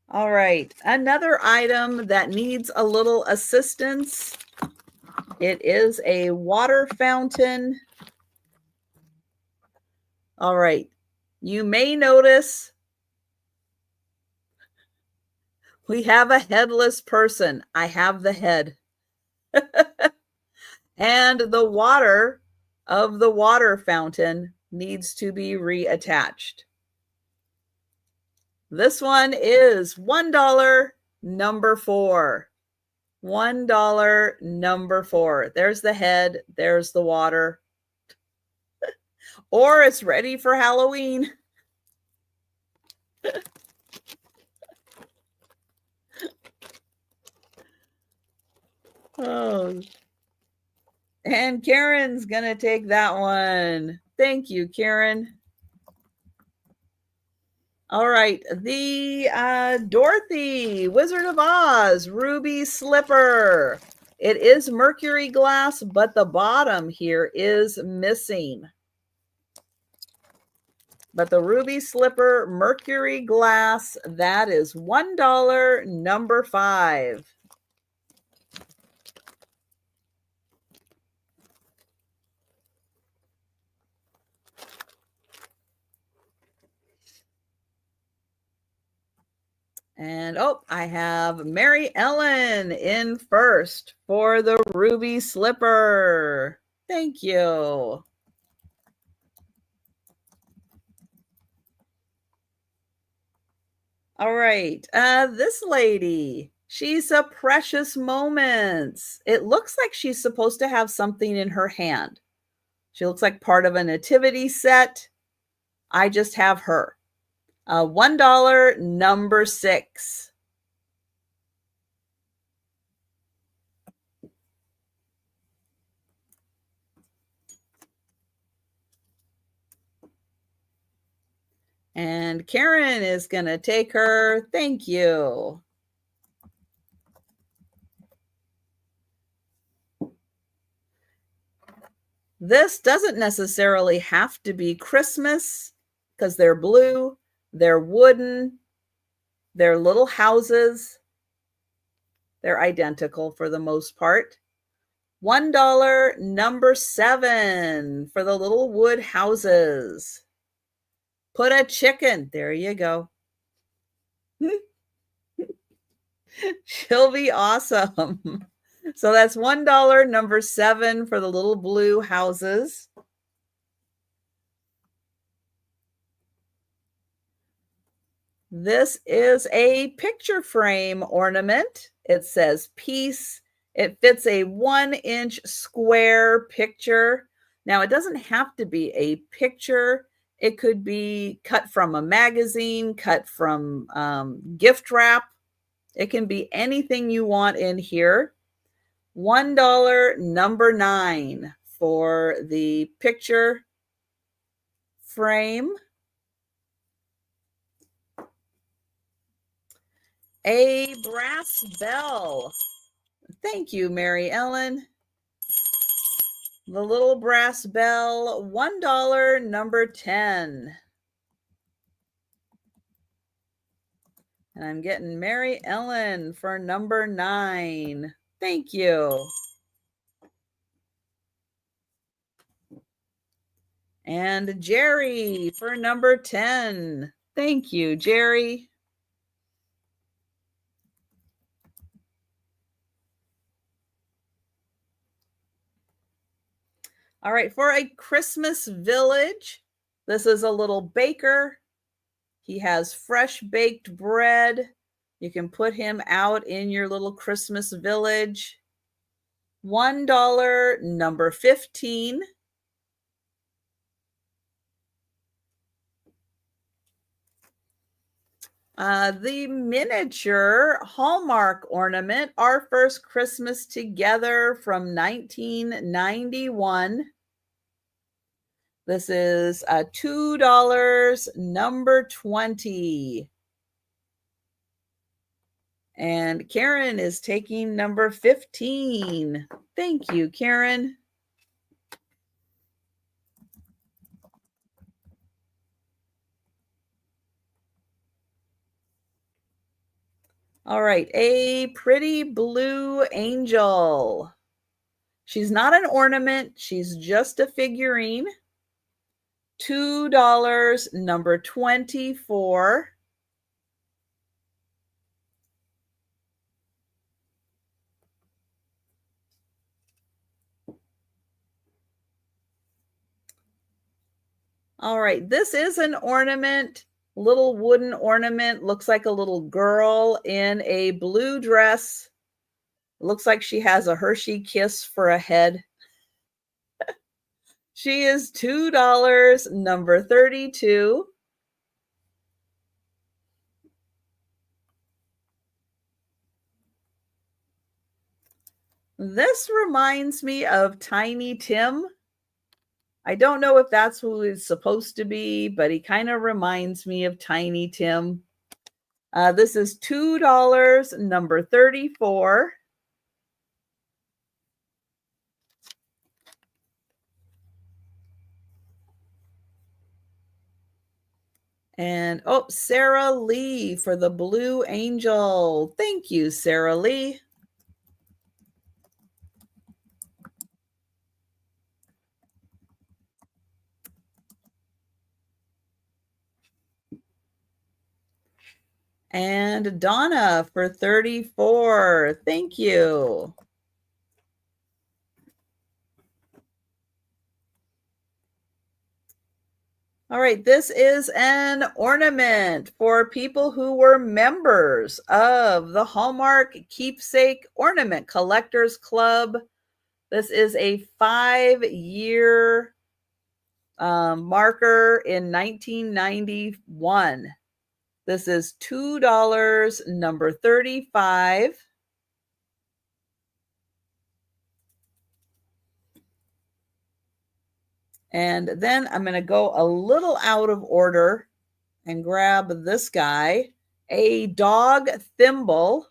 All right, another item that needs a little assistance. It is a water fountain. All right, you may notice we have a headless person. I have the head. And the water of the water fountain needs to be reattached. This one is $1, number 4. $1, number 4. There's the head. There's the water. Or it's ready for Halloween. And Karen's going to take that one. Thank you, Karen. All right. The Dorothy, Wizard of Oz, ruby slipper. It is mercury glass, but the bottom here is missing. But the ruby slipper, mercury glass, that is $1, number 5. And I have Mary Ellen in first for the ruby slipper. Thank you. All right. This lady, she's a Precious Moments. It looks like she's supposed to have something in her hand. She looks like part of a nativity set. I just have her. $1, number 6. And Karen is going to take her. Thank you. This doesn't necessarily have to be Christmas because they're blue, they're wooden, they're little houses. They're identical for the most part. $1, number 7 for the little wood houses. Put a chicken. There you go. She'll be awesome. So that's $1, number 7 for the little blue houses. This is a picture frame ornament. It says peace. It fits a 1-inch square picture. Now, it doesn't have to be a picture. It could be cut from a magazine, cut from gift wrap. It can be anything you want in here. $1, number 9 for the picture frame. A brass bell. Thank you, Mary Ellen. The little brass bell, $1, number 10. And I'm getting Mary Ellen for number 9. Thank you. And Jerry for number 10. Thank you, Jerry. All right, for a Christmas village, this is a little baker. He has fresh baked bread. You can put him out in your little Christmas village. $1, number 15. The miniature Hallmark ornament, Our First Christmas Together from 1991. This is $2, number 20. And Karen is taking number 15. Thank you, Karen. All right, a pretty blue angel. She's not an ornament. She's just a figurine. $2, number 24. All right, this is an ornament, little wooden ornament. Looks like a little girl in a blue dress. Looks like she has a Hershey kiss for a head. She is $2, number 32. This reminds me of Tiny Tim. I don't know if that's who he's supposed to be, but he kind of reminds me of Tiny Tim. This is $2, number 34. And oh, Sarah Lee for the Blue Angel. Thank you, Sarah Lee. And Donna for 34. Thank you. All right, this is an ornament for people who were members of the Hallmark Keepsake Ornament Collectors Club. This is a 5-year marker in 1991. This is $2, number 35. And then I'm going to go a little out of order and grab this guy, a dog thimble.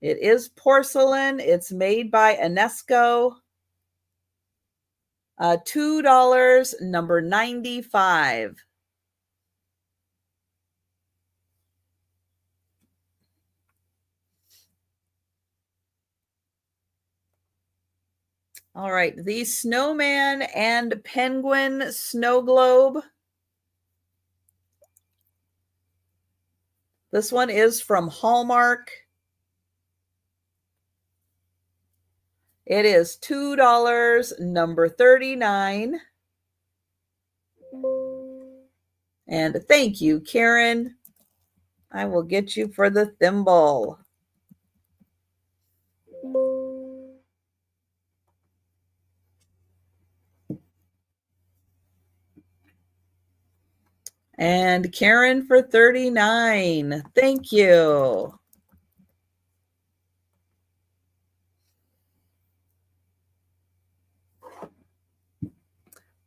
It is porcelain. It's made by Enesco. $2, number 95. All right, the snowman and penguin snow globe. This one is from Hallmark. It is $2, number 39. And thank you, Karen. I will get you for the thimble. And Karen for 39. Thank you.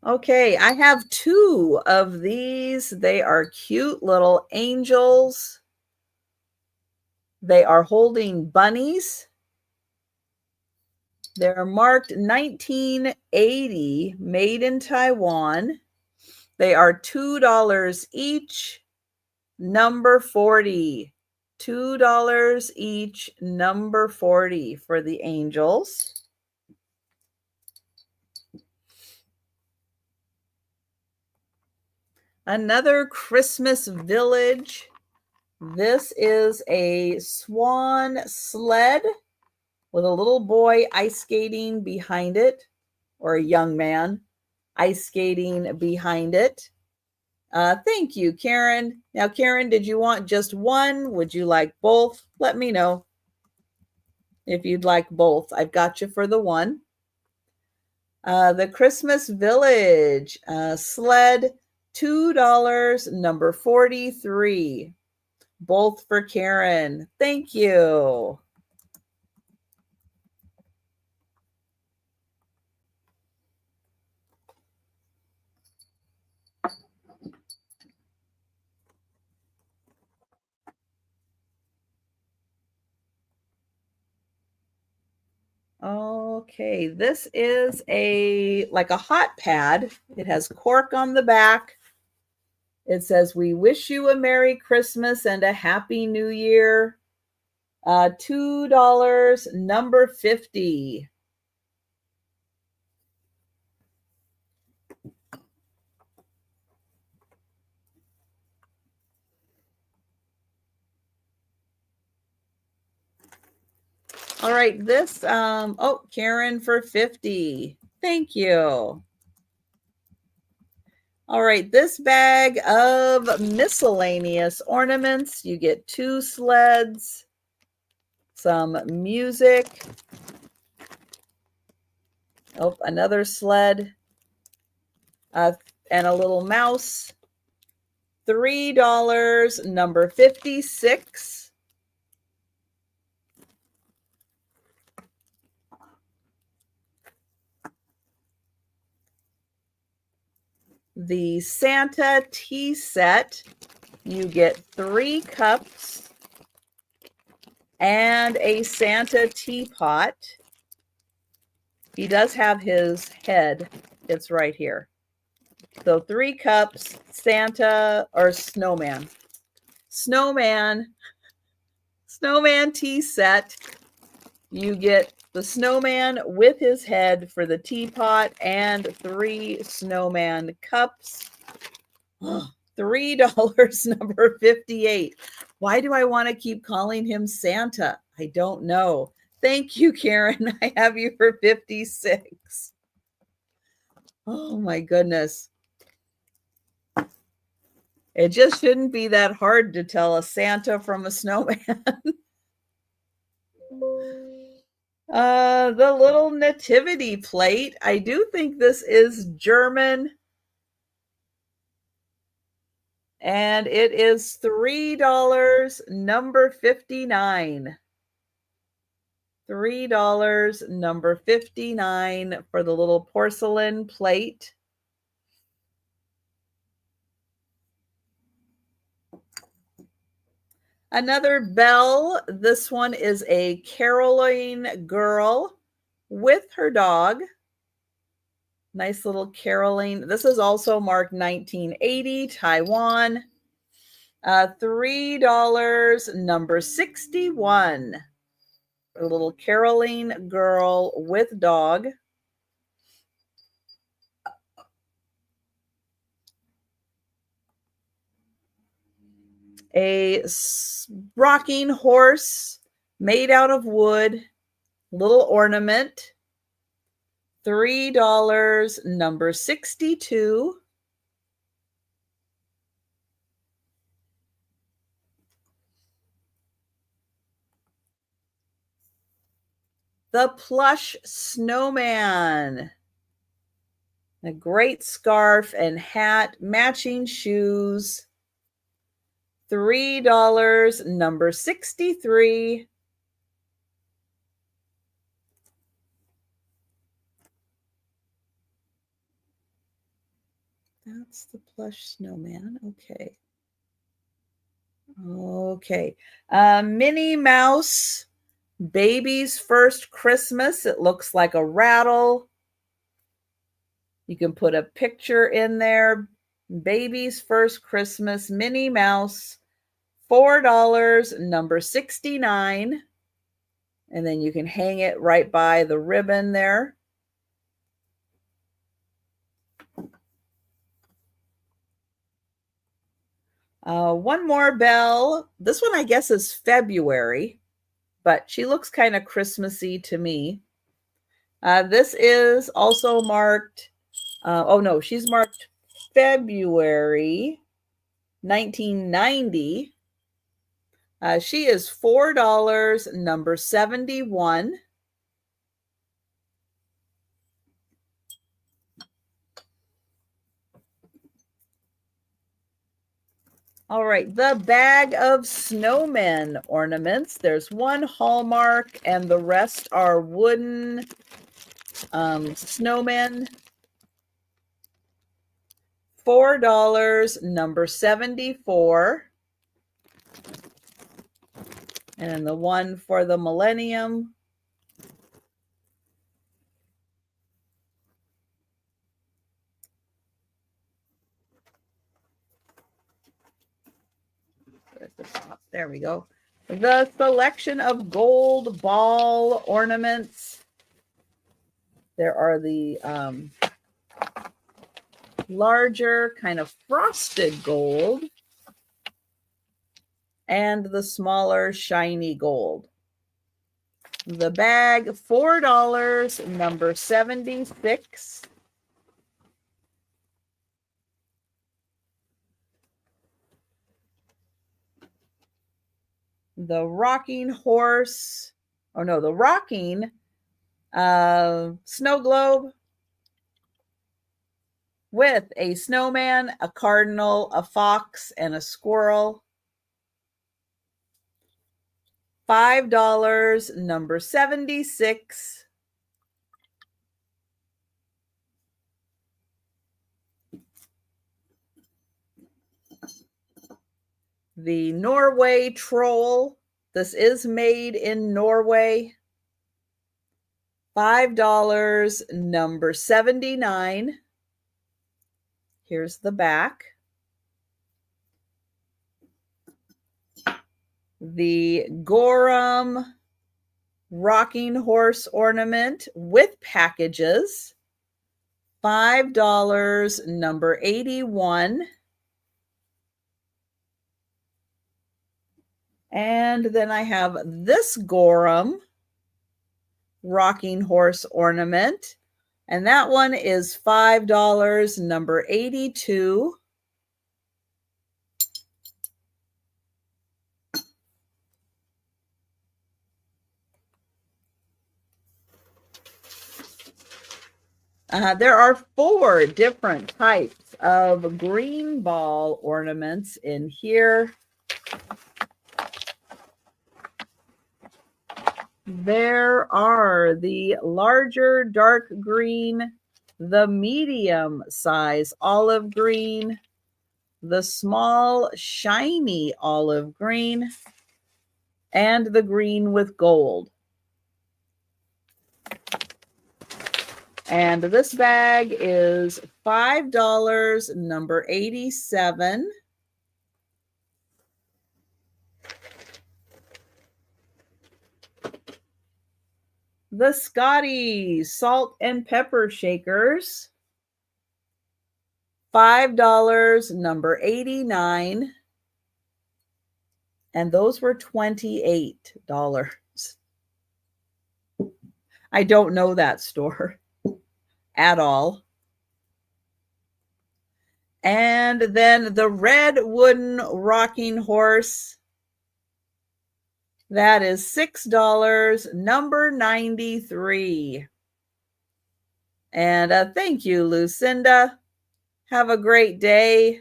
Okay, I have 2 of these. They are cute little angels. They are holding bunnies. They're marked 1980, made in Taiwan. They are $2 each, number 40. $2 each, number 40 for the angels. Another Christmas village. This is a swan sled with a little boy ice skating behind it, or a young man ice skating behind it. Thank you, Karen. Now, Karen, did you want just one? Would you like both? Let me know if you'd like both. I've got you for the one. The Christmas Village sled, $2, number 43. Both for Karen. Thank you. Okay, this is like a hot pad. It has cork on the back. It says, "We wish you a Merry Christmas and a Happy New Year." $2, number 50. All right, this, Karen for 50. Thank you. All right, this bag of miscellaneous ornaments. You get 2 sleds, some music. Oh, another sled, and a little mouse. $3, number 56. the Santa tea set. You get 3 cups and a Santa teapot. He does have his head. It's right here. So 3 cups, Santa or snowman. Snowman tea set. You get the snowman with his head for the teapot and 3 snowman cups. $3, number 58. Why do I want to keep calling him Santa? I don't know. Thank you, Karen. I have you for 56. Oh my goodness. It just shouldn't be that hard to tell a Santa from a snowman. The little nativity plate. I do think this is German. And it is $3, number 59. $3, number 59 for the little porcelain plate. Another bell. This one is a caroling girl with her dog. Nice little caroling. This is also marked 1980, Taiwan. $3, number 61. A little caroling girl with dog. A rocking horse made out of wood, little ornament. $3, number 62. The plush snowman. A great scarf and hat, matching shoes. $3, number 63. That's the plush snowman. Okay. Okay. Minnie Mouse, baby's first Christmas. It looks like a rattle. You can put a picture in there. Baby's first Christmas, Minnie Mouse. $4, number 69. And then you can hang it right by the ribbon there. One more bell. This one, I guess, is February, but she looks kind of Christmassy to me. This is also marked, oh no, she's marked February 1990. She is $4, number 71. All right, the bag of snowmen ornaments. There's one Hallmark and the rest are wooden snowmen. $4, number 74. And then the one for the millennium. There we go. The selection of gold ball ornaments. There are the larger kind of frosted gold and the smaller shiny gold. The bag, $4, number 76. The rocking horse, oh no, the rocking snow globe with a snowman, a cardinal, a fox, and a squirrel. $5, number 76. The Norway Troll. This is made in Norway. $5, number 79. Here's the back. The Gorham rocking horse ornament with packages. $5, number 81. And then I have this Gorham rocking horse ornament, and that one is $5, number 82. There are 4 different types of green ball ornaments in here. There are the larger dark green, the medium size olive green, the small shiny olive green, and the green with gold. And this bag is $5, number 87. The Scotty salt and pepper shakers, $5, number 89. And those were $28. I don't know that store at all. And then the red wooden rocking horse, that is $6, number 93. And thank you, Lucinda. Have a great day.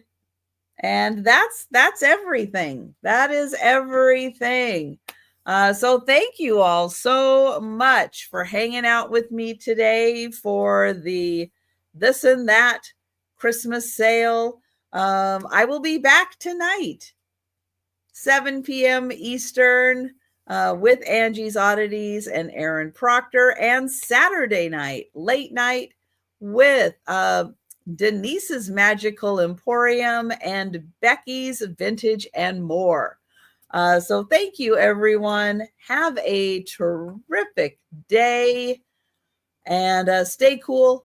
And that's everything. That is everything. So thank you all so much for hanging out with me today for the This and That Christmas sale. I will be back tonight, 7 p.m. Eastern, with Angie's Oddities and Aaron Proctor, and Saturday night, late night, with Denise's Magical Emporium and Becky's Vintage and More. So thank you, everyone. Have a terrific day, and stay cool,